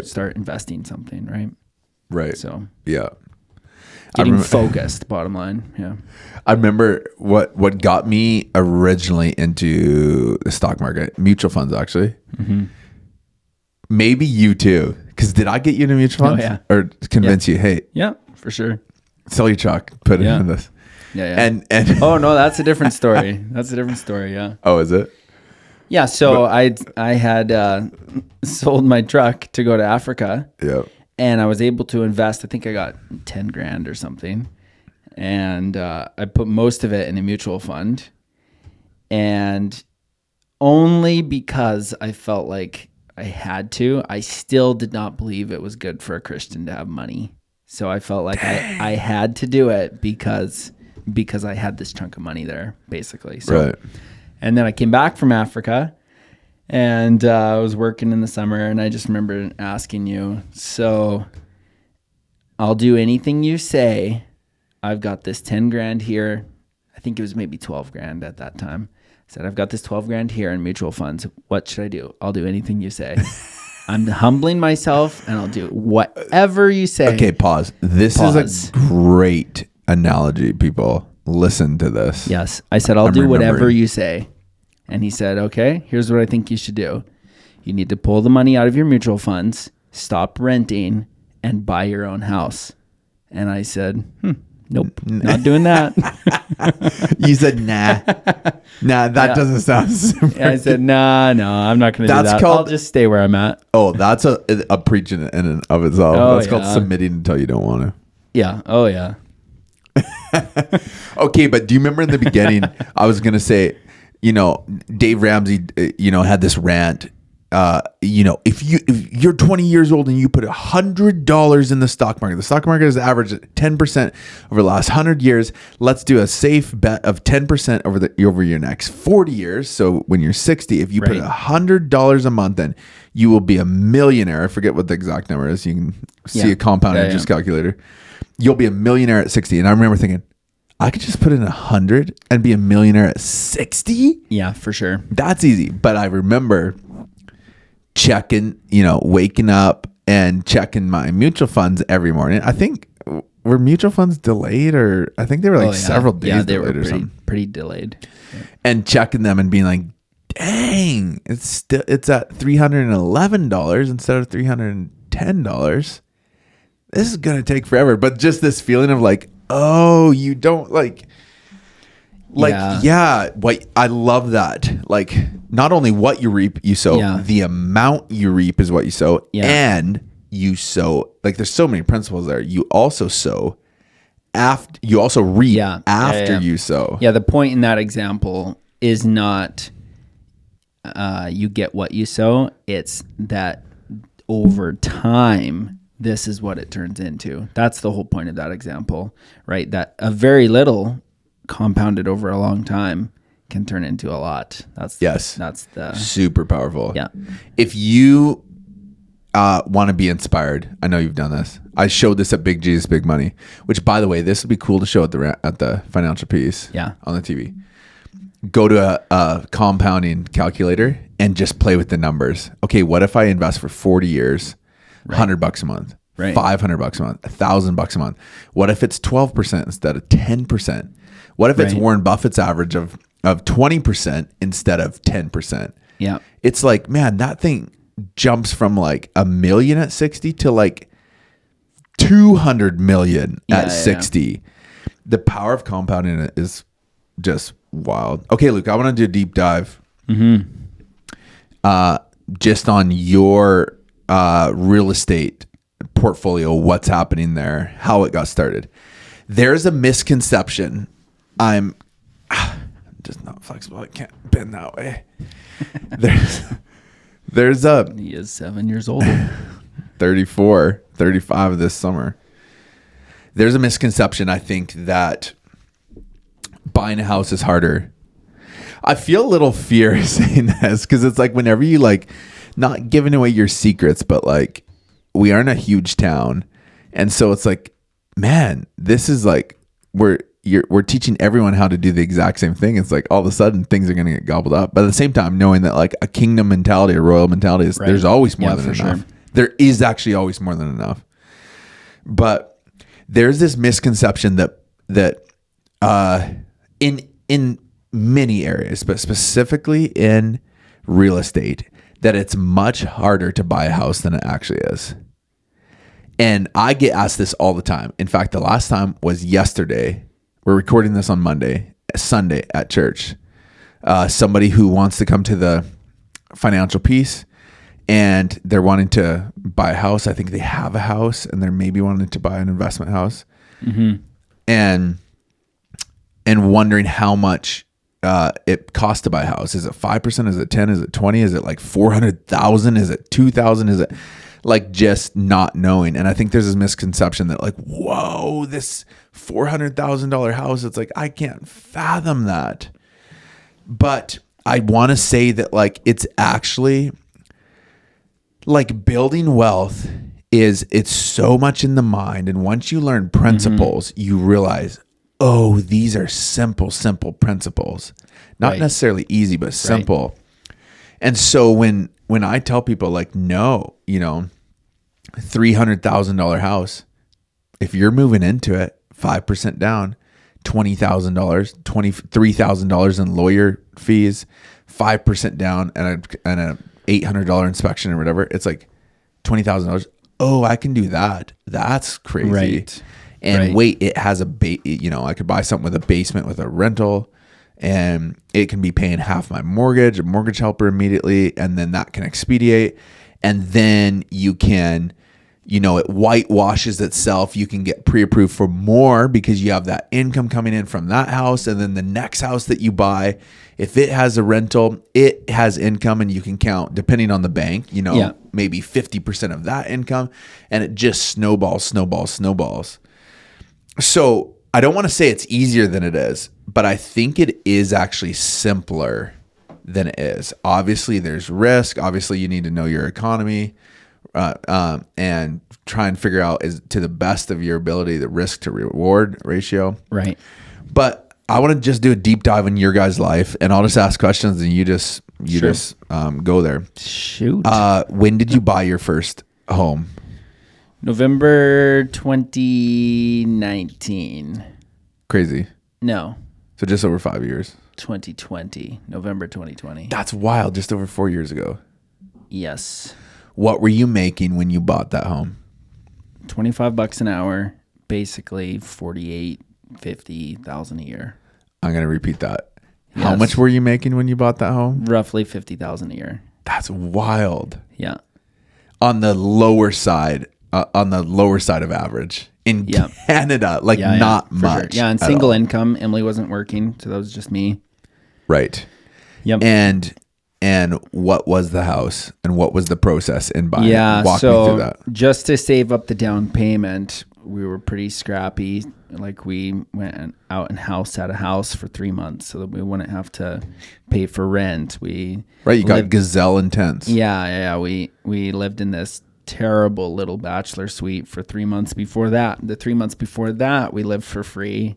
start investing something, right? Right. So, yeah. Getting focused, bottom line. Yeah. I remember what got me originally into the stock market, mutual funds, actually. Mm-hmm. Maybe you too. Because did I get you into mutual funds? Oh, yeah. Or convince you, hey. Yeah, for sure. Sell your truck, put it in this. Yeah. And oh, no, that's a different story. Yeah. Oh, is it? Yeah. So I had sold my truck to go to Africa. Yeah. And I was able to invest. I think I got 10 grand or something. And I put most of it in a mutual fund. And only because I felt like I had to, I still did not believe it was good for a Christian to have money. So I felt like I had to do it because I had this chunk of money there, basically. So, and then I came back from Africa. And I was working in the summer, and I just remember asking you, so I'll do anything you say. I've got this 10 grand here. I think it was maybe 12 grand at that time. I said, I've got this 12 grand here in mutual funds. What should I do? I'll do anything you say. I'm humbling myself, and I'll do whatever you say. Okay, pause. This is a great analogy, people. Listen to this. Yes. I said, I'll do whatever you say. And he said, okay, here's what I think you should do. You need to pull the money out of your mutual funds, stop renting, and buy your own house. And I said, nope, not doing that. You said, nah, that doesn't sound super. I said, no, I'm not going to do that. I'll just stay where I'm at. Oh, that's a preach in and of itself. That's called submitting until you don't want to. Yeah. Oh, yeah. Okay, but do you remember in the beginning, I was going to say, Dave Ramsey, had this rant if you're 20 years old and you put $100 in the stock market has averaged 10% over the last 100 years. Let's do a safe bet of 10% over your next 40 years. So when you're 60, if you put $100 a month in, you will be a millionaire. I forget what the exact number is. You can see a compound interest calculator. You'll be a millionaire at 60. And I remember thinking, I could just put in 100 and be a millionaire at 60. Yeah, for sure. That's easy. But I remember checking, waking up and checking my mutual funds every morning. I think were mutual funds delayed, or I think they were several days delayed or something. Pretty delayed. Yeah. And checking them and being like, dang, it's at $311 instead of $310. This is going to take forever. But just this feeling of like, oh, you don't what I love that. Like, not only what you reap, you sow. The amount you reap is what you sow. And you sow, like, there's so many principles there. You also sow after, you also reap after you sow. Yeah, the point in that example is not you get what you sow. It's that over time, this is what it turns into. That's the whole point of that example, right? That a very little compounded over a long time can turn into a lot. That's the super powerful. Yeah. If you want to be inspired, I know you've done this. I showed this at Big Jesus Big Money, which, by the way, this would be cool to show at the financial piece on the TV. Go to a compounding calculator and just play with the numbers. Okay, what if I invest for 40 years? $100 a month, $500 a month, $1,000 a month. What if it's 12% instead of 10%? What if it's Warren Buffett's average of 20% instead of 10%? Yeah. It's like, man, that thing jumps from like $1 million at 60 to like 200 million at 60. Yeah. The power of compounding is just wild. Okay, Luke, I want to do a deep dive. Just on your real estate portfolio, what's happening there, how it got started. There's a misconception. I'm just not flexible. I can't bend that way. He is 7 years old. 34, 35 this summer. There's a misconception, I think, that buying a house is harder. I feel a little fear saying this because it's like whenever you like, not giving away your secrets, but like we are in a huge town. And so it's like, man, this is like, we're teaching everyone how to do the exact same thing. It's like all of a sudden things are going to get gobbled up. But at the same time, knowing that like a kingdom mentality, a royal mentality is there's always more than enough. Sure. There is actually always more than enough. But there's this misconception that in many areas, but specifically in real estate, that it's much harder to buy a house than it actually is. And I get asked this all the time. In fact, the last time was yesterday. We're recording this on Sunday at church. Somebody who wants to come to the financial piece and they're wanting to buy a house. I think they have a house and they're maybe wanting to buy an investment house. And wondering how much it costs to buy a house. Is it 5%? Is it 10? Is it 20? Is it like 400,000? Is it 2,000? Is it like just not knowing? And I think there's this misconception that like, whoa, this $400,000 house. It's like, I can't fathom that. But I want to say that like, it's actually like building wealth it's so much in the mind. And once you learn principles, you realize, oh, these are simple principles, not necessarily easy, but simple. And so when I tell people like, no, $300,000 house, if you're moving into it, 5% down, $20,000, $23,000 in lawyer fees, 5% down and a $800 inspection or whatever, it's like $20,000. Oh, I can do that. That's crazy. Right. And wait, it has I could buy something with a basement with a rental and it can be paying half my mortgage, a mortgage helper immediately. And then that can expedite. And then you can, it whitewashes itself. You can get pre-approved for more because you have that income coming in from that house. And then the next house that you buy, if it has a rental, it has income, and you can count, depending on the bank, maybe 50% of that income. And it just snowballs. So I don't want to say it's easier than it is, but I think it is actually simpler than it is. Obviously, there's risk. Obviously, you need to know your economy. And try and figure out, is to the best of your ability, the risk to reward ratio. Right. But I want to just do a deep dive in your guys' life, and I'll just ask questions, and you just go there. Shoot. When did you buy your first home? November 2019. Crazy. No. So just over 5 years. 2020. November 2020. That's wild. Just over 4 years ago. Yes. What were you making when you bought that home? $25 an hour, basically 50,000 a year. I'm going to repeat that. Yes. How much were you making when you bought that home? Roughly 50,000 a year. That's wild. Yeah. On the lower side of average in Canada, not much. Sure. Yeah, and single income. Emily wasn't working, so that was just me. Right. Yep. And what was the house, and what was the process in buying? Yeah, Walk me through that. Just to save up the down payment, we were pretty scrappy. Like, we went out and had a house for 3 months so that we wouldn't have to pay for rent. You got gazelle intense. Yeah. We lived in this terrible little bachelor suite for 3 months before that. The 3 months before that, we lived for free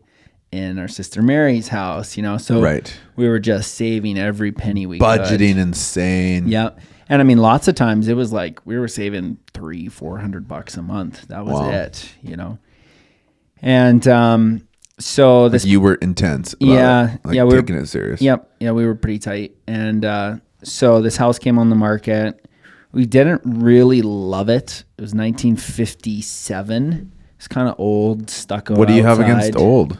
in our sister Mary's house, so right. We were just saving every penny we budgeting could. Insane. Yeah. And I mean, lots of times it was like we were saving $300-$400 a month. That was it, And so this, you were intense about we were taking it serious. Yep. Yeah, we were pretty tight. And so this house came on the market. We didn't really love it. It was 1957. It's kind of old, stucco. What do you have against old?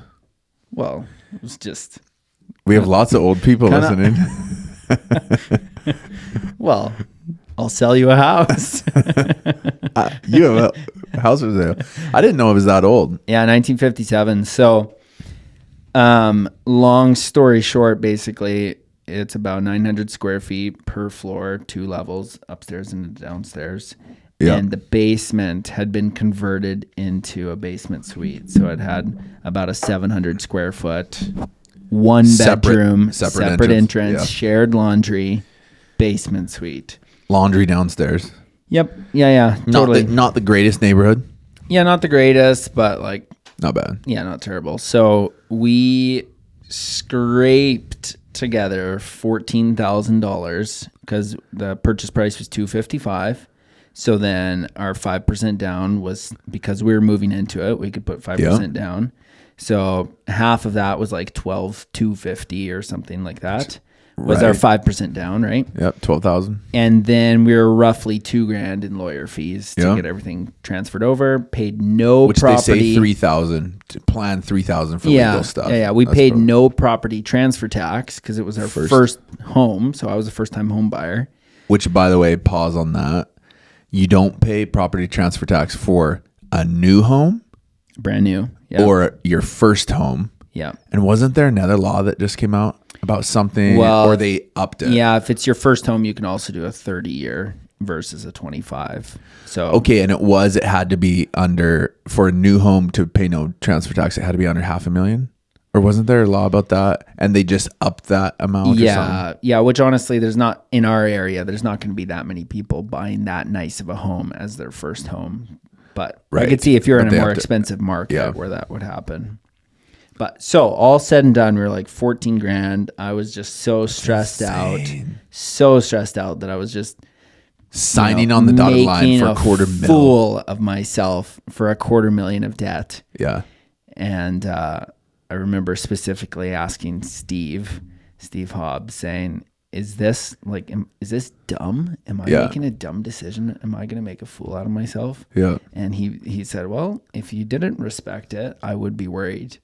Well, it was just... We have lots of old people listening. Well, I'll sell you a house. You have a house for sale. I didn't know it was that old. Yeah, 1957. So, long story short, basically, it's about 900 square feet per floor, 2 levels, upstairs and downstairs. Yeah. And the basement had been converted into a basement suite. So it had about a 700 square foot, one bedroom, separate entrance, shared laundry, basement suite. Laundry downstairs. Yep. Yeah. Totally. Not the greatest neighborhood. Yeah, not the greatest, but not bad. Yeah, not terrible. So we scraped together $14,000 because the purchase price was $255,000. So then our 5% down was, because we were moving into it, we could put 5% down. So half of that was like $12,250 or something like that. Was our 5% down, right? Yep, 12,000. And then we were roughly $2,000 in lawyer fees to get everything transferred over. Paid no property. Which they say 3,000 to plan 3,000 for legal stuff. Yeah. We paid no property transfer tax because it was our first home. So I was a first-time home buyer. Which, by the way, pause on that. You don't pay property transfer tax for a new home, brand new, or your first home. Yeah. And wasn't there another law that just came out about something, or they upped it? Yeah, if it's your first home, you can also do a 30-year versus a 25. So okay, and it had to be under, for a new home to pay no transfer tax, it had to be under $500,000. Or wasn't there a law about that? And they just upped that amount or something? Yeah, which honestly, there's not, in our area, there's not going to be that many people buying that nice of a home as their first home. But I could see if you're in a more expensive market where that would happen. But so all said and done, we were like $14,000. I was just so stressed out that I was just signing on the dotted line for $250,000. Fool of myself for $250,000 of debt. Yeah. And, I remember specifically asking Steve Hobbs, saying, is this dumb? Am I making a dumb decision? Am I going to make a fool out of myself? Yeah. And he said, well, if you didn't respect it, I would be worried.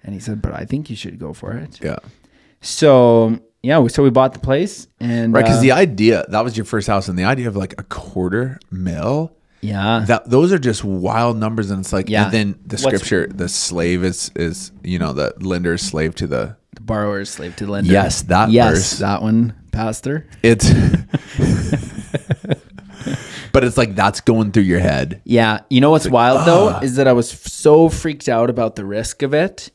And he said, but I think you should go for it. Yeah. So we bought the place. And right, because the idea, that was your first house, and the idea of like $250,000, Yeah. Those are just wild numbers. And it's like, Yeah. and then the scripture, the slave is, the lender is slave to the borrower is slave to the lender. Yes, that verse. That one, Pastor. It's, but it's like, that's going through your head. Yeah. You know what's wild though, is that I was so freaked out about the risk of it.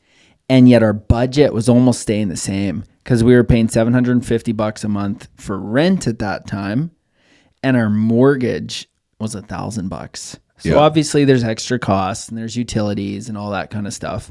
And yet our budget was almost staying the same because we were paying $750 a month for rent at that time. And our mortgage was $1,000. So obviously there's extra costs and there's utilities and all that kind of stuff.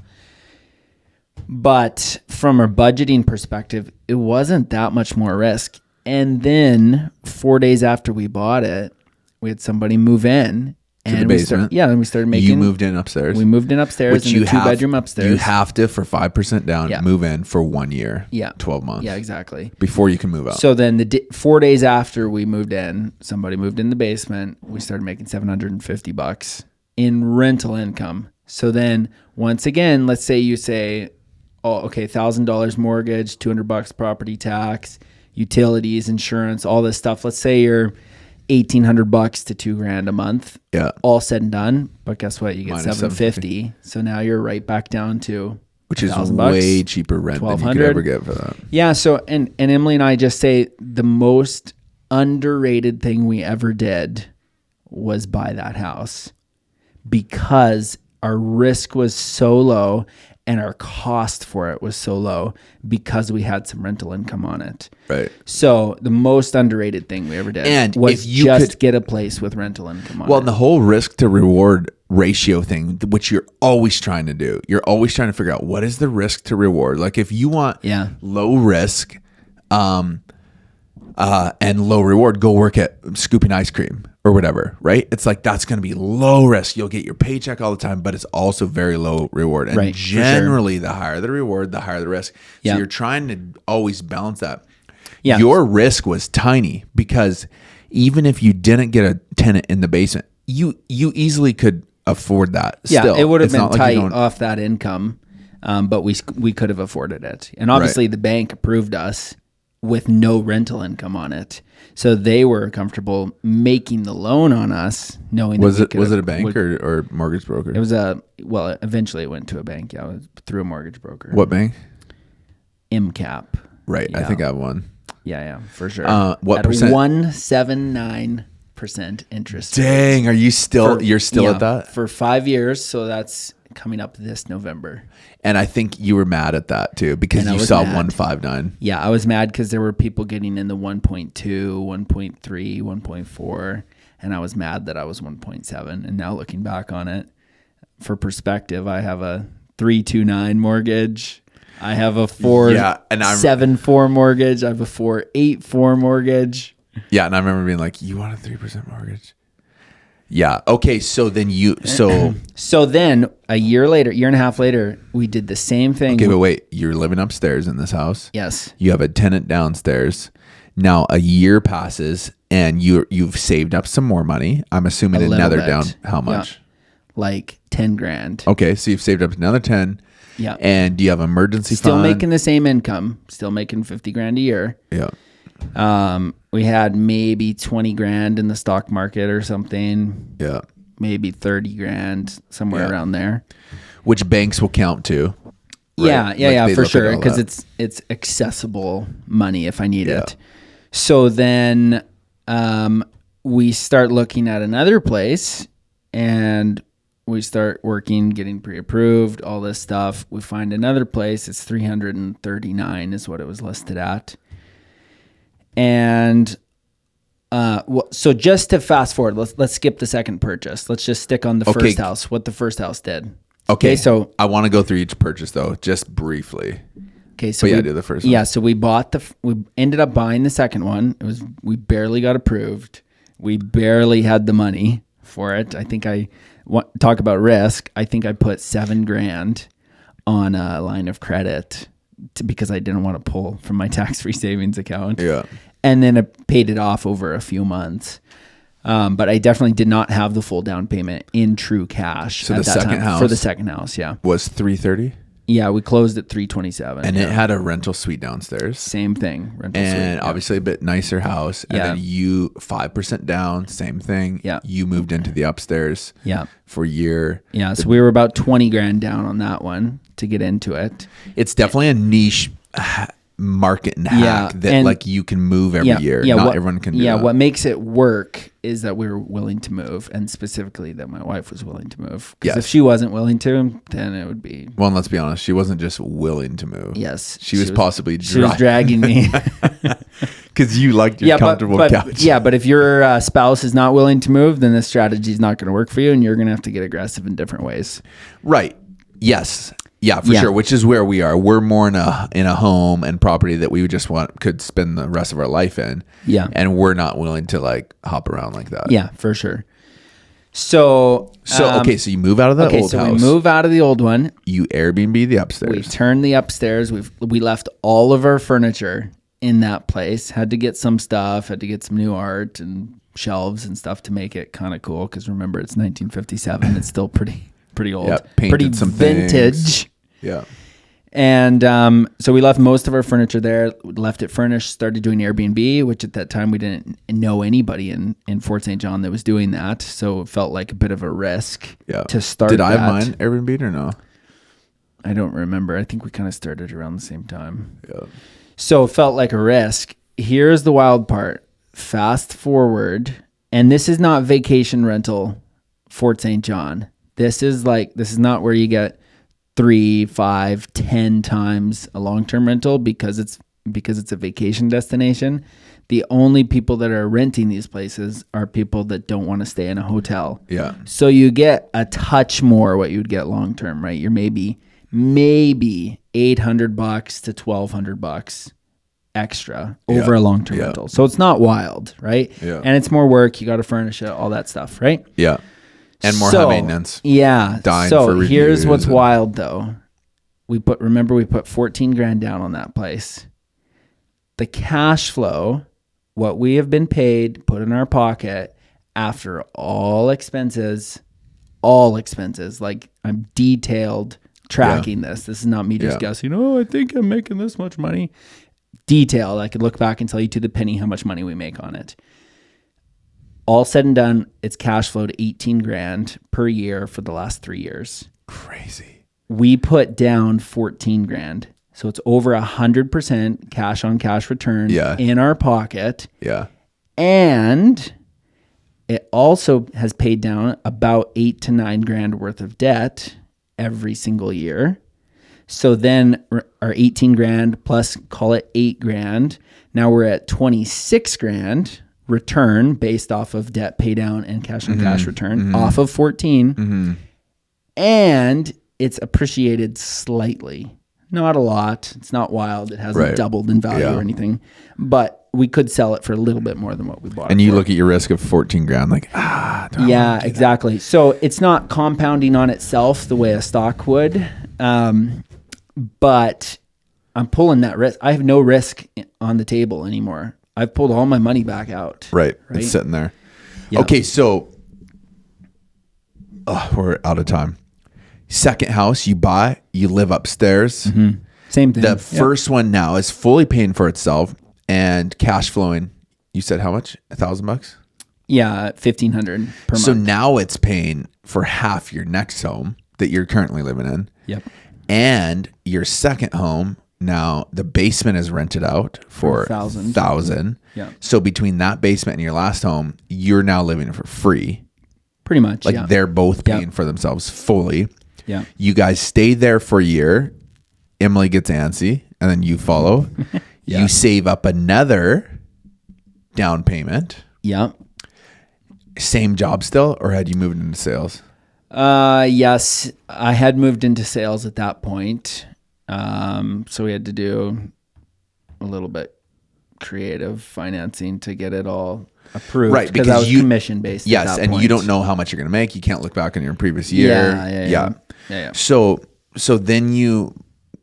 But from a budgeting perspective, it wasn't that much more risk. And then 4 days after we bought it, we had somebody move in. To the basement? And we started making... You moved in upstairs? We moved in upstairs in a 2-bedroom upstairs. You have to, for 5% down, move in for 1 year. Yeah. 12 months. Yeah, exactly. Before you can move out. So then 4 days after we moved in, somebody moved in the basement. We started making $750 in rental income. So then once again, let's say you say, oh, okay, $1,000 mortgage, $200 property tax, utilities, insurance, all this stuff. Let's say you're $1,800 to $2,000 a month. Yeah. All said and done. But guess what? You get Minus $750. So now you're right back down to which is way cheaper rent than you could ever get for that. Yeah. So and Emily and I just say the most underrated thing we ever did was buy that house because our risk was so low and our cost for it was so low because we had some rental income on it. Right. So the most underrated thing we ever did was if you just get a place with rental income on it. Well, the whole risk to reward ratio thing, which you're always trying to do, you're always trying to figure out what is the risk to reward. Like if you want low risk and low reward, go work at scooping ice cream or whatever, right? It's like that's going to be low risk. You'll get your paycheck all the time, but it's also very low reward. And generally, the higher the reward, the higher the risk. So you're trying to always balance that. Yeah. Your risk was tiny because even if you didn't get a tenant in the basement, you easily could afford that. Yeah, still. It would have been tight off that income, but we could have afforded it. And obviously, the bank approved us with no rental income on it. So they were comfortable making the loan on us, knowing was it a bank or mortgage broker? It was eventually it went to a bank. Yeah, it was through a mortgage broker. What bank? MCAP. Right. Yeah. I think I have one. Yeah, for sure. What at percent? 1.79% interest. Dang, you're still at that? For 5 years, so that's coming up this November. And I think you were mad at that too because you saw 1.59. Yeah, I was mad because there were people getting in the 1.2, 1.3, 1.4, and I was mad that I was 1.7. And now looking back on it, for perspective, I have a 3.29 mortgage. I have a 4.74 mortgage. I have a 4.84 mortgage. Yeah, and I remember being like, "You want a 3% mortgage?" Yeah. Okay. So then So then a year and a half later, we did the same thing. Okay, but wait. You're living upstairs in this house. Yes. You have a tenant downstairs. Now a year passes, and you've saved up some more money. I'm assuming another bit. Down. How much? Yeah. Like $10,000. Okay, so you've saved up another 10. Yeah. And do you have emergency still fund? Still making the same income. Still making $50,000 a year. Yeah. We had maybe $20,000 in the stock market or something. Yeah. Maybe $30,000 somewhere around there. Which banks will count too. Right? Yeah, for sure. Because it's accessible money if I need it. So then we start looking at another place and we start working, getting pre-approved, all this stuff. We find another place. It's $339 is what it was listed at. And so just to fast forward, let's skip the second purchase. Let's just stick on the first house, what the first house did. Okay, so I want to go through each purchase though, just briefly. Okay, so do the first one. Yeah, so we ended up buying the second one. We barely got approved. We barely had the money for it. I think talk about risk. I think I put $7,000 on a line of credit because I didn't want to pull from my tax-free savings account. Yeah. And then I paid it off over a few months. But I definitely did not have the full down payment in true cash. So the second house for the second house, yeah, was $330. Yeah, we closed at 327. And it had a rental suite downstairs. Same thing. Rental And suite, obviously a bit nicer house. And Yeah. then you 5% down, same thing. Yeah. You moved into the upstairs Yeah. for a year. Yeah. So we were about 20 grand down on that one to get into it. It's definitely a niche market and hack that and- like you can move every year. Not everyone can do that. What makes it work is that we were willing to move, and specifically that my wife was willing to move. Because Yes. if she wasn't willing to, then it would be... Well, and let's be honest, she wasn't just willing to move. Yes. She was possibly She was dragging me. because you liked your comfortable couch. Yeah, but if your spouse is not willing to move, then this strategy is not going to work for you, and you're going to have to get aggressive in different ways. Right. Yes. Yeah, for sure. Which is where we are. We're more in a home and property that we just could spend the rest of our life in. Yeah. And we're not willing to like hop around like that. Yeah, for sure. So okay, so you move out of the old house. we move out of the old one. You Airbnb the We upstairs. turned the upstairs. We left all of our furniture in that place. Had to get some stuff. Had to get some new art and shelves and stuff to make it kind of cool. Because remember, it's 1957. It's still pretty old. Yeah, painted pretty some vintage. things. Yeah. And so we left most of our furniture there, left it furnished, started doing Airbnb, which at that time we didn't know anybody in Fort St. John that was doing that. So it felt like a bit of a risk to start. Did I have mine Airbnb or no? I don't remember. I think we kind of started around the same time. Yeah. So it felt like a risk. Here's the wild part. Fast forward, and this is not vacation rental Fort St. John. This is not where you get 3, 5, 10 times a long-term rental because it's a vacation destination. The only people that are renting these places are people that don't want to stay in a hotel. Yeah. So you get a touch more what you'd get long-term, right? You're maybe $800 to $1,200 extra over a long-term rental. So it's not wild, right? Yeah. And it's more work. You got to furnish it, all that stuff, right? Yeah. And more high maintenance. Yeah. Dying so for here's what's reviews wild though. We put 14 grand down on that place. The cash flow, what we have been paid, put in our pocket after all expenses, like I'm detailed tracking this. This is not me just guessing, I think I'm making this much money. Detailed. I could look back and tell you to the penny how much money we make on it. All said and done, it's cash flowed 18 grand per year for the last 3 years. Crazy. We put down 14 grand. So it's over 100% cash on cash return in our pocket. Yeah. And it also has paid down about 8 to 9 grand worth of debt every single year. So then our 18 grand plus call it 8 grand. Now we're at 26 grand return based off of debt pay down and cash on cash return off of 14. And it's appreciated slightly. Not a lot. It's not wild. It hasn't doubled in value or anything, but we could sell it for a little bit more than what we bought. And it you for. look at your risk of 14 grand, like, yeah, exactly. So it's not compounding on itself the way a stock would. But I'm pulling that risk. I have no risk on the table anymore. I've pulled all my money back out. Right. It's sitting there. Yeah. Okay. So we're out of time. Second house you buy, you live upstairs. Same thing. The first one now is fully paying for itself and cash flowing. You said how much? $1,000? Yeah, $1,500 per So month. now it's paying for half your next home that you're currently living in. Yep. And your second home, now the basement is rented out for $1,000. Yeah. So between that basement and your last home, you're now living for free. Pretty much. Like they're both paying for themselves fully. Yeah. You guys stay there for a year. Emily gets antsy and then you follow. You save up another down payment. Yeah. Same job still, or had you moved into sales? Yes, I had moved into sales at that point. So we had to do a little bit creative financing to get it all approved. Right, because I was commission based. Yes, at that and point. you don't know how much you're going to make. You can't look back on your previous year. Yeah. So then you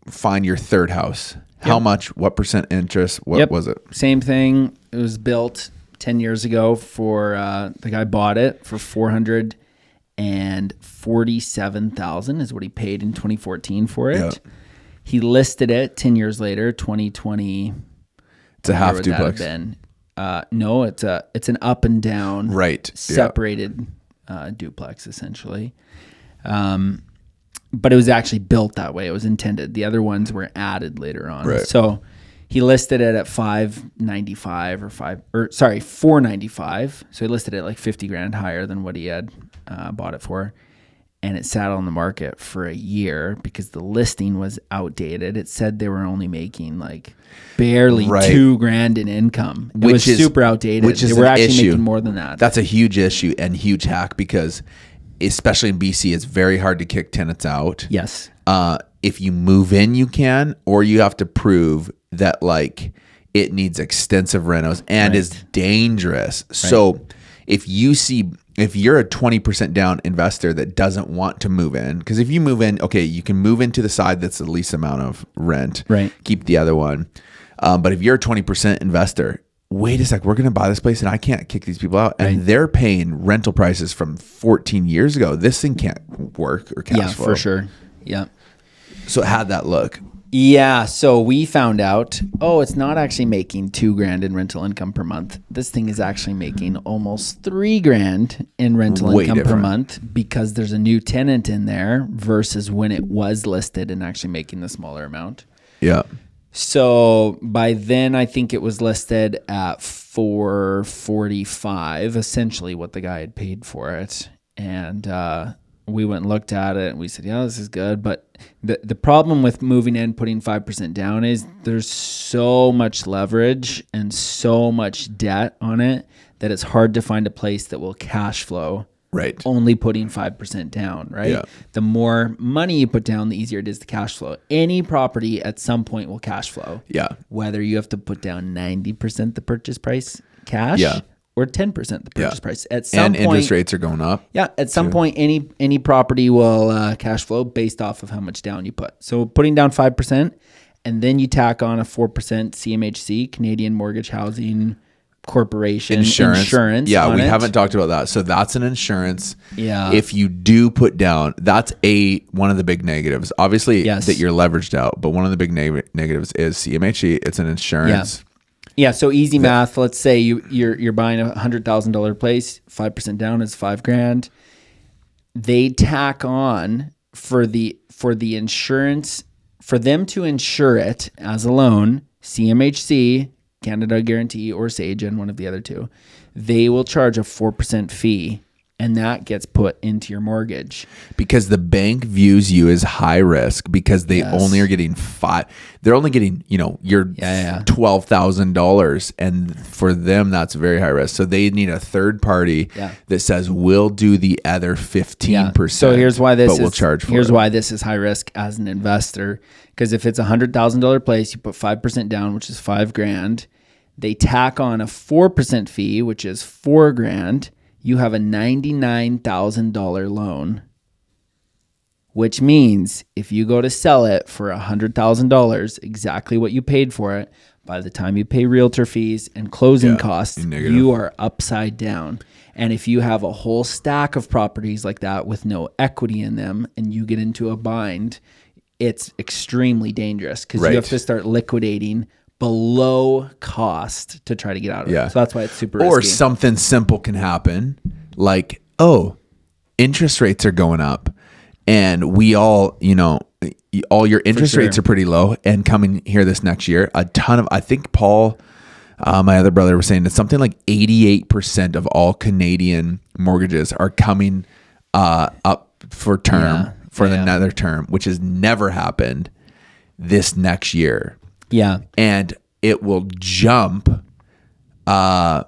find your third house. How much? What percent interest? What was it? Same thing. It was built 10 years ago for the guy bought it for $450,000 and $47,000 is what he paid in 2014 for it. Yep. He listed it 10 years later, 2020. It's a half Where would that have duplex. been? No, it's an up and down, Right. separated duplex essentially. But it was actually built that way. It was intended. The other ones were added later on. Right. So he listed it at $495. So he listed it like $50,000 higher than what he had bought it for. And it sat on the market for a year because the listing was outdated. It said they were only making like barely $2,000 in income. It was super outdated. Which is they were an actually issue. making more than that. That's a huge issue and huge hack because, especially in BC, it's very hard to kick tenants out. Yes. If you move in, you can, or you have to prove that like it needs extensive renos and is dangerous. Right. So if you're a 20% down investor that doesn't want to move in, because if you move in, okay, you can move into the side that's the least amount of rent, right? Keep the other one. But if you're a 20% investor, wait a sec, we're going to buy this place and I can't kick these people out. And they're paying rental prices from 14 years ago. This thing can't work or cash flow. Yeah, for sure. Yeah. So how'd that look? Yeah, so we found out, it's not actually making $2,000 in rental income per month. This thing is actually making almost $3,000 in rental income per month because there's a new tenant in there versus when it was listed and actually making the smaller amount. Yeah. So by then, I think it was listed at $445, essentially what the guy had paid for it, and we went and looked at it and we said, yeah, this is good. But the problem with moving in, putting 5% down is there's so much leverage and so much debt on it that it's hard to find a place that will cash flow. Right. Only putting 5% down, right? Yeah. The more money you put down, the easier it is to cash flow. Any property at some point will cash flow. Yeah. Whether you have to put down 90% the purchase price cash. Or 10% the purchase price. At some point, interest rates are going up. Yeah, at some point, any property will cash flow based off of how much down you put. So putting down 5%, and then you tack on a 4% CMHC, Canadian Mortgage Housing Corporation insurance. Yeah, we it. haven't talked about that. So that's an insurance. Yeah. If you do put down, that's one of the big negatives. Obviously, that you're leveraged out, but one of the big negatives is CMHC. It's an insurance. Yeah. Yeah, so easy math. Let's say you're buying a $100,000 place, 5% down is $5,000. They tack on for the insurance, for them to insure it as a loan, CMHC, Canada Guarantee, or Sagen, one of the other two. They will charge a 4% fee, and that gets put into your mortgage. Because the bank views you as high risk because they only are getting they're only getting, your $12,000. And for them, that's very high risk. So they need a third party that says, we'll do the other 15%. So here's why we'll charge for why this is high risk as an investor. Because if it's a $100,000 place, you put 5% down, which is $5,000. They tack on a 4% fee, which is $4,000. You have a $99,000 loan, which means if you go to sell it for $100,000, exactly what you paid for it, by the time you pay realtor fees and closing costs, you are upside down. And if you have a whole stack of properties like that with no equity in them and you get into a bind, it's extremely dangerous because you have to start liquidating below cost to try to get out of it. So that's why it's super risky. Or something simple can happen like, interest rates are going up and we all, all your interest rates are pretty low and coming here this next year, I think Paul, my other brother was saying it's something like 88% of all Canadian mortgages are coming up for term another term, which has never happened this next year. Yeah. And it will jump from,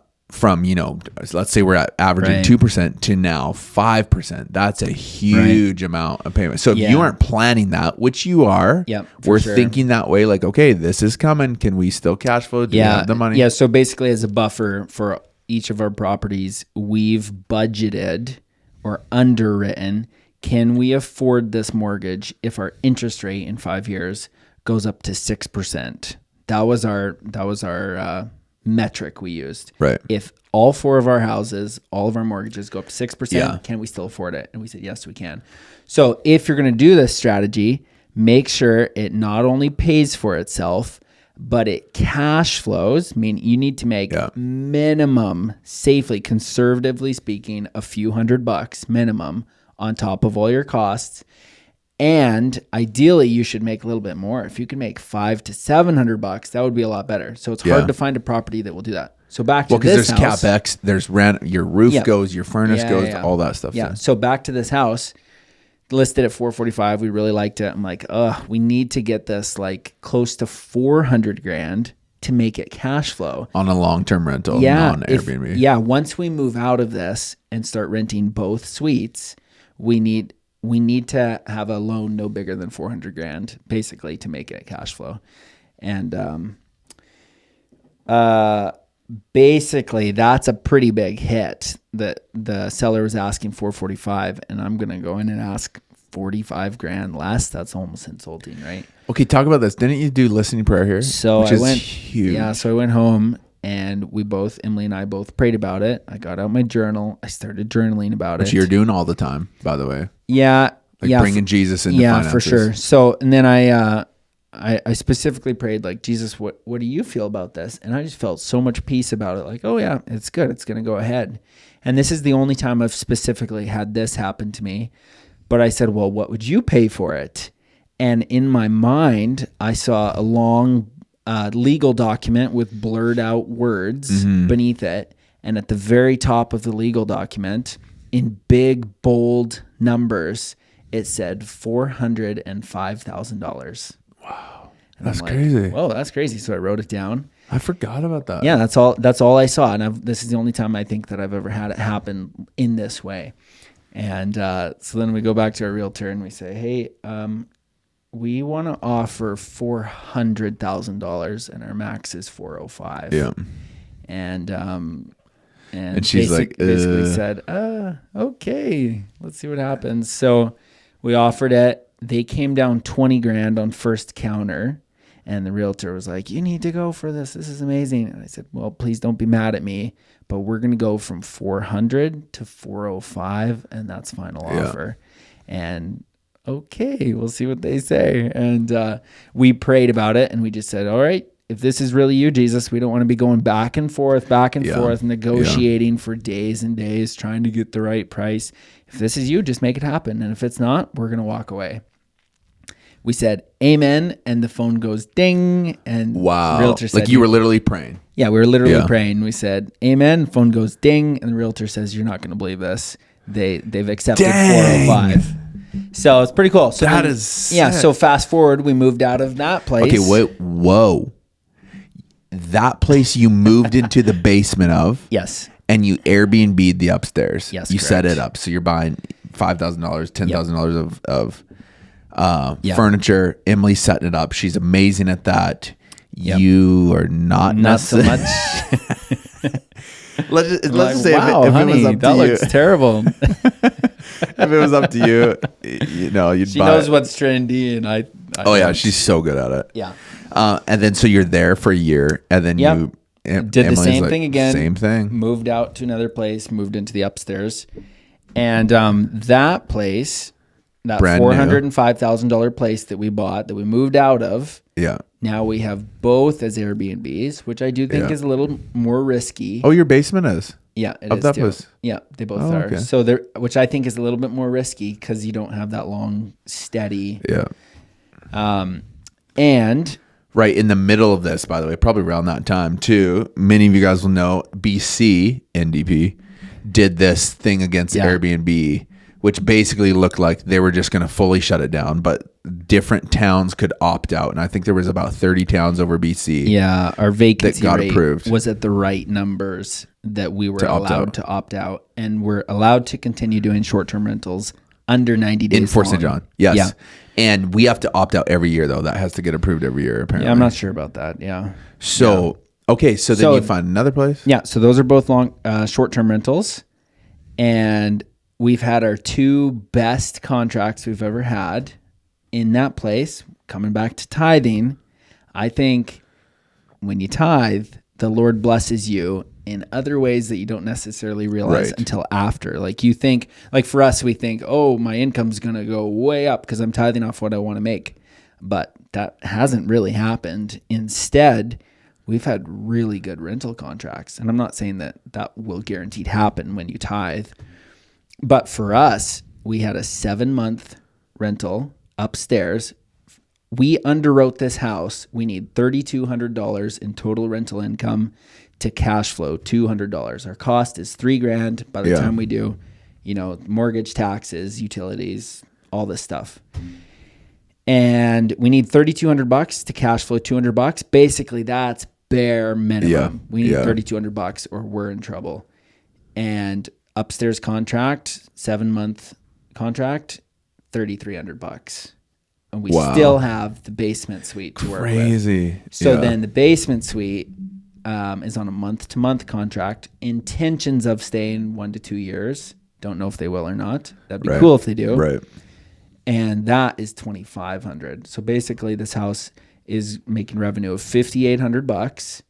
let's say we're at averaging 2% to now 5%. That's a huge amount of payment. So if you aren't planning that, which you are, we're thinking that way, like, okay, this is coming. Can we still cash flow? Do we have the money? Yeah. So basically as a buffer for each of our properties, we've budgeted or underwritten, can we afford this mortgage if our interest rate in 5 years goes up to 6%? That was our metric we used. Right. If all 4 of our houses, all of our mortgages go up to 6%, Yeah. can we still afford it? And we said, yes, we can. So if you're going to do this strategy, make sure it not only pays for itself, but it cash flows. I mean, you need to make minimum, safely, conservatively speaking, a few $100 minimum on top of all your costs. And ideally, you should make a little bit more. If you can make $500 to $700, that would be a lot better. So it's hard to find a property that will do that. So back to this house. Because there's CapEx, there's rent, your roof goes, your furnace goes, all that stuff. Yeah. So back to this house, listed at $445. We really liked it. I'm like, we need to get this like close to $400,000 to make it cash flow on a long-term rental, not on Airbnb. Once we move out of this and start renting both suites, we need to have a loan no bigger than $400,000 basically to make it cash flow. And basically that's a pretty big hit that the seller was asking $445, and I'm going to go in and ask $45,000 less. That's almost insulting, right? Okay. Talk about this. Didn't you do listening prayer here? So which I is went, huge. So I went home and Emily and I both prayed about it. I got out my journal. I started journaling about it. Which you're doing all the time, by the way. Yeah. Bringing Jesus into finances. For sure. So, and then I specifically prayed like, Jesus, what do you feel about this? And I just felt so much peace about it. Like, oh yeah, it's good. It's going to go ahead. And this is the only time I've specifically had this happen to me. But I said, well, what would you pay for it? And in my mind, I saw a long legal document with blurred out words beneath it. And at the very top of the legal document, in big, bold numbers, it said $405,000. Wow. That's crazy. Whoa, that's crazy. So I wrote it down. I forgot about that. Yeah, that's all I saw. And this is the only time I think that I've ever had it happen in this way. And so then we go back to our realtor and we say, hey, we want to offer $400,000 and our max is 405. Yeah. And she's basically said, okay, let's see what happens. So we offered it. They came down $20,000 on first counter. And the realtor was like, you need to go for this. This is amazing. And I said, well, please don't be mad at me, but we're going to go from 400 to 405, and that's final offer. And okay, we'll see what they say. And we prayed about it, and we just said, all right, if this is really you, Jesus, we don't want to be going back and forth, negotiating for days and days, trying to get the right price. If this is you, just make it happen. And if it's not, we're going to walk away. We said, amen, and the phone goes ding, and wow. realtor said, like you were literally praying. Yeah, we were literally praying. We said, amen, phone goes ding, and the realtor says, you're not going to believe this. They've accepted 405. So it's pretty cool. So that is sick. Yeah, so fast forward, we moved out of that place. Okay, wait, whoa. That place you moved into the basement of. Yes. And you Airbnb'd the upstairs. Yes, you correct. set it up. So you're buying $5,000, $10,000 of furniture. Emily's setting it up. She's amazing at that. Yep. You are not so much. let's just say wow, if honey, it was up that to looks you. terrible. If it was up to you, you'd she buy knows it. what's trendy, and I oh yeah, she's so good at it. Yeah. And then so you're there for a year, and then you did the same thing again. Same thing. Moved out to another place. Moved into the upstairs, and that place, that $405,000 place that we bought, that we moved out of. Yeah. Now we have both as Airbnbs, which I do think is a little more risky. Oh, your basement is. Yeah, it of is that too. place. Yeah, they both are. Okay. So which I think is a little bit more risky because you don't have that long, steady. Yeah. And right in the middle of this, by the way, probably around that time too, many of you guys will know BC NDP did this thing against Airbnb, which basically looked like they were just going to fully shut it down, but different towns could opt out. And I think there was about 30 towns over BC. Yeah, our vacancy that got rate approved. Was at the right numbers that we were allowed to opt out, and we're allowed to continue doing short-term rentals under 90 days in Fort St. John. Yes. Yeah. And we have to opt out every year, though. That has to get approved every year, apparently. Yeah, I'm not sure about that. Yeah. So, okay. So then you find another place? Yeah. So those are both short-term rentals. And we've had our two best contracts we've ever had in that place. Coming back to tithing, I think when you tithe, the Lord blesses you in other ways that you don't necessarily realize Right. until after. Like you think, like for us, we think, oh, my income's going to go way up because I'm tithing off what I want to make. But that hasn't really happened. Instead, we've had really good rental contracts. And I'm not saying that that will guaranteed happen when you tithe. But for us, we had a 7-month rental upstairs. We underwrote this house. We need $3,200 in total rental income to cash flow $200. Our cost is $3,000 by the time we do, mortgage, taxes, utilities, all this stuff. And we need $3,200 to cash flow $200. Basically, that's bare minimum. Yeah. We need $3,200 or we're in trouble. And upstairs contract, 7-month contract, $3,300. And we still have the basement suite to work with. Crazy. So then the basement suite is on a month-to-month contract. Intentions of staying 1 to 2 years. Don't know if they will or not. That'd be cool if they do. Right. And that is $2,500. So basically, this house is making revenue of $5,800,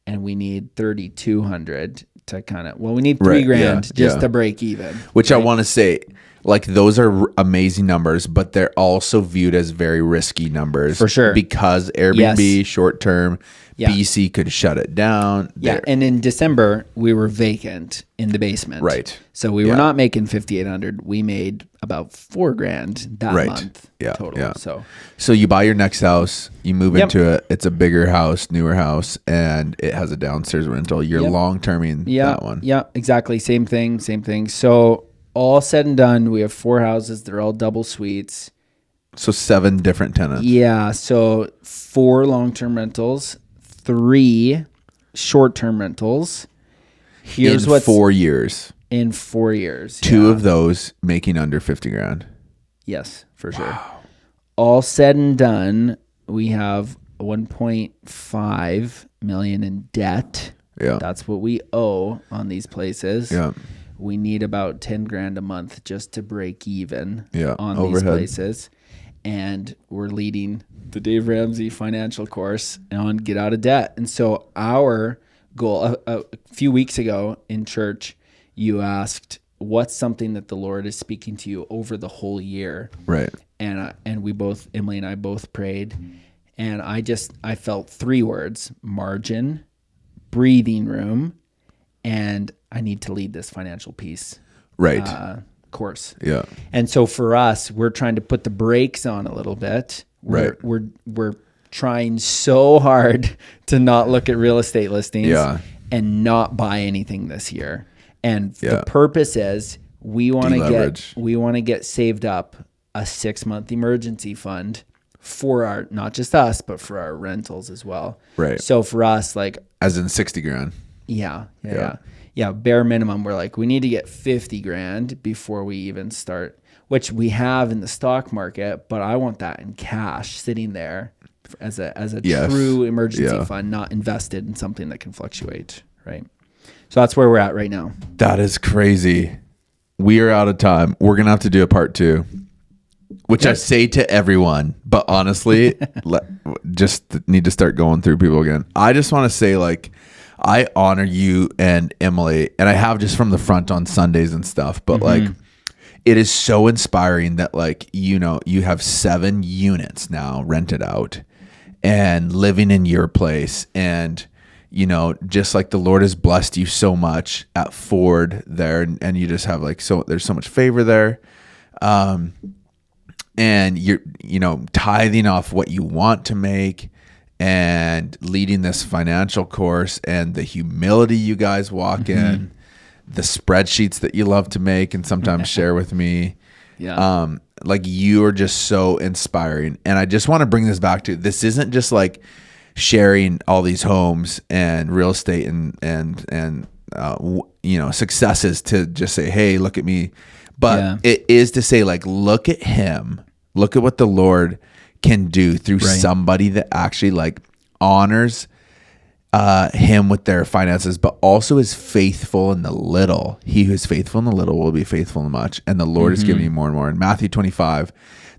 and we need $3,200 to kind of. Well, we need $3,000 just to break even. Which I want to say, like those are amazing numbers, but they're also viewed as very risky numbers For sure. because Airbnb short term, BC could shut it down. Yeah, and in December we were vacant in the basement. Right. So we were not making $5,800. We made about $4,000 that month total. Yeah. So you buy your next house, you move into it. It's a bigger house, newer house, and it has a downstairs rental. You're long terming that one. Yeah, exactly. Same thing. So all said and done, we have 4 houses. They're all double suites. So 7 different tenants. Yeah. So 4 long-term rentals, 3 short-term rentals. Here's in 4 years. In 4 years. 2 of those making under $50,000. Yes, for sure. All said and done, we have $1.5 million in debt. Yeah. That's what we owe on these places. Yeah. We need about $10,000 a month just to break even on overhead. these places. And we're leading the Dave Ramsey financial course on Get Out of Debt. And so our goal, a few weeks ago in church, you asked, what's something that the Lord is speaking to you over the whole year? Right. And we both, Emily and I both prayed. And I felt 3 words: margin, breathing room, and I need to lead this financial piece course. Yeah. And so for us, we're trying to put the brakes on a little bit. We're trying so hard to not look at real estate listings and not buy anything this year. And the purpose is we want to get saved up a 6-month emergency fund for our, not just us, but for our rentals as well. Right. So for us, like, as in $60,000. Yeah, bare minimum. We're like, we need to get $50,000 before we even start, which we have in the stock market, but I want that in cash sitting there as a true emergency fund, not invested in something that can fluctuate. Right. So that's where we're at right now. That is crazy. We are out of time. We're going to have to do a part 2, which I say to everyone, but honestly, just need to start going through people again. I just want to say, like, I honor you and Emily, and I have just from the front on Sundays and stuff, but like, it is so inspiring that, like, you have 7 units now rented out and living in your place. And, just like the Lord has blessed you so much at Ford there, and you just have there's so much favor there. And you're, tithing off what you want to make and leading this financial course, and the humility you guys walk in, the spreadsheets that you love to make and sometimes share with me. Yeah. Like, you are just so inspiring. And I just want to bring this back to, this isn't just like sharing all these homes and real estate and successes to just say, hey, look at me. But it is to say, like, look at him, look at what the Lord can do through somebody that actually, like, honors him with their finances, but also is faithful in the little. He who is faithful in the little will be faithful in much. And the Lord is giving you more and more. In Matthew 25,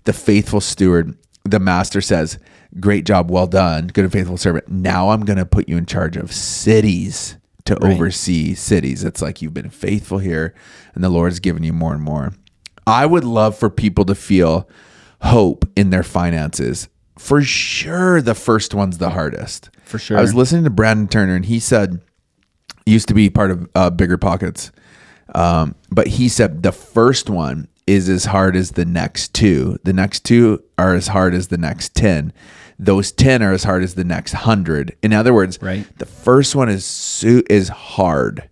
the faithful steward the master says, great job, well done, good and faithful servant. Now I'm going to put you in charge of cities to oversee cities. It's like you've been faithful here and the Lord's given you more and more. I would love for people to feel hope in their finances. For sure, the first one's the hardest. For sure. I was listening to Brandon Turner, and he said, used to be part of Bigger Pockets, but he said the first one is as hard as the next two. The next two are as hard as the next 10. Those 10 are as hard as the next 100. In other words, the first one is hard.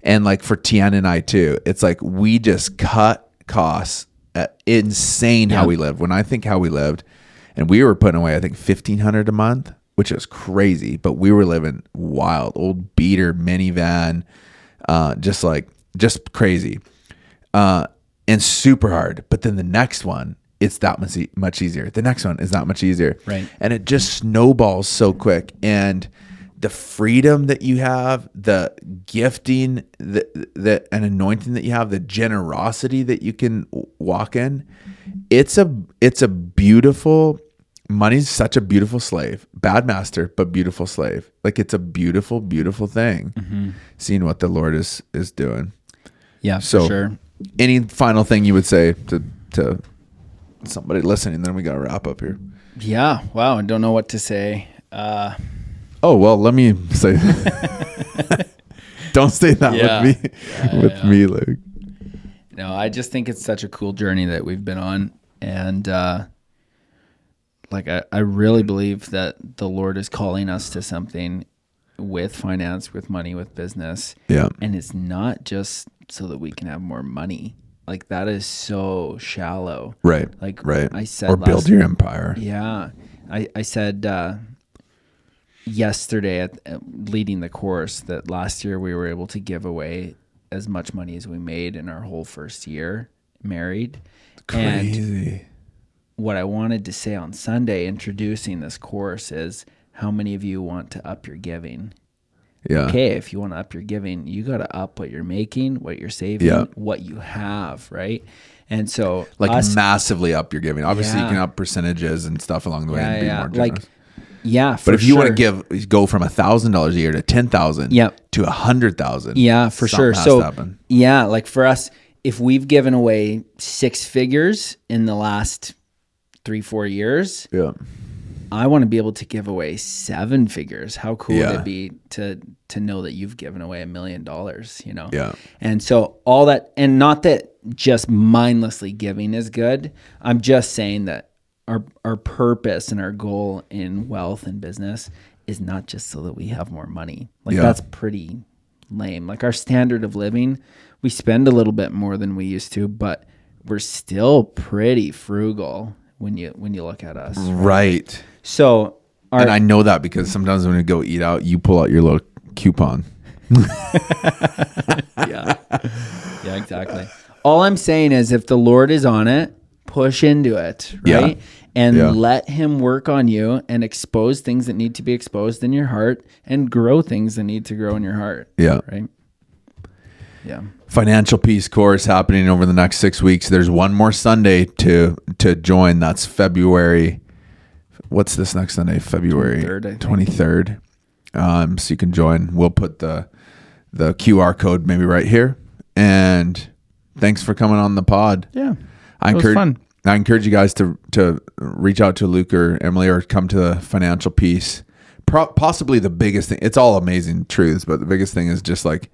And like for Tiana and I too, it's like we just cut costs at insane how we live. When I think how we lived, and we were putting away, I think $1,500 a month, which is crazy, but we were living wild, old beater minivan, just crazy, and super hard. But then the next one, it's that much easier. The next one is that much easier. Right. And it just snowballs so quick. And the freedom that you have, the gifting, the an anointing that you have, the generosity that you can walk in, it's a beautiful. Money's such a beautiful slave, bad master, but beautiful slave. Like it's a beautiful, beautiful thing. Seeing what the Lord is doing. Yeah, so, for sure. Any final thing you would say to somebody listening? Then we got to wrap up here. Yeah. Wow. I don't know what to say. Oh, well, let me say, don't say that with me, Luke. No, I just think it's such a cool journey that we've been on. And, I really believe that the Lord is calling us to something with finance, with money, with business. Yeah. And it's not just so that we can have more money. Like that is so shallow. Right. Like right. I said, or build your empire. Yeah. I said yesterday at leading the course that last year we were able to give away as much money as we made in our whole first year married. Crazy. And what I wanted to say on Sunday introducing this course is how many of you want to up your giving? Yeah. Okay, if you want to up your giving, you got to up what you're making, what you're saving, what you have, right? And so massively up your giving. Obviously, you can up percentages and stuff along the way and be more generous. But if you want to go from $1,000 a year to $10,000 to $100,000, yeah, for sure. Has to happen. Yeah, like for us, if we've given away 6 figures in the last 3-4 years, I want to be able to give away 7 figures. How cool would it be to know that you've given away $1 million, you know? Yeah. And so all that, and not that just mindlessly giving is good. I'm just saying that our purpose and our goal in wealth and business is not just so that we have more money. Like that's pretty lame. Like our standard of living, we spend a little bit more than we used to, but we're still pretty frugal when you look at us. Right. So, and I know that because sometimes when we go eat out, you pull out your little coupon. Yeah, exactly. All I'm saying is if the Lord is on it, push into it, right? Yeah. And let him work on you and expose things that need to be exposed in your heart and grow things that need to grow in your heart. Yeah. Right. Yeah. Financial Peace course happening over the next 6 weeks. There's one more Sunday to join. That's February. What's this next Sunday? February 23rd. So you can join. We'll put the QR code maybe right here. And thanks for coming on the pod. Yeah. It was fun. I encourage you guys to reach out to Luke or Emily or come to the Financial Peace. Possibly the biggest thing. It's all amazing truths, but the biggest thing is just like,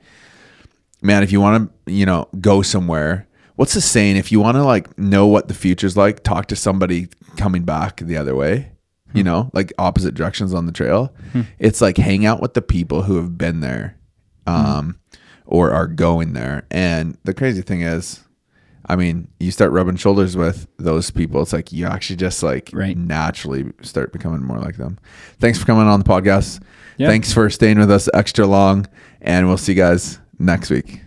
man, if you want to, go somewhere, what's the saying? If you want to know what the future's like, talk to somebody coming back the other way, like opposite directions on the trail. It's like hang out with the people who have been there, or are going there. And the crazy thing is, you start rubbing shoulders with those people. It's like you actually just naturally start becoming more like them. Thanks for coming on the podcast. Yeah. Thanks for staying with us extra long, and we'll see you guys next week.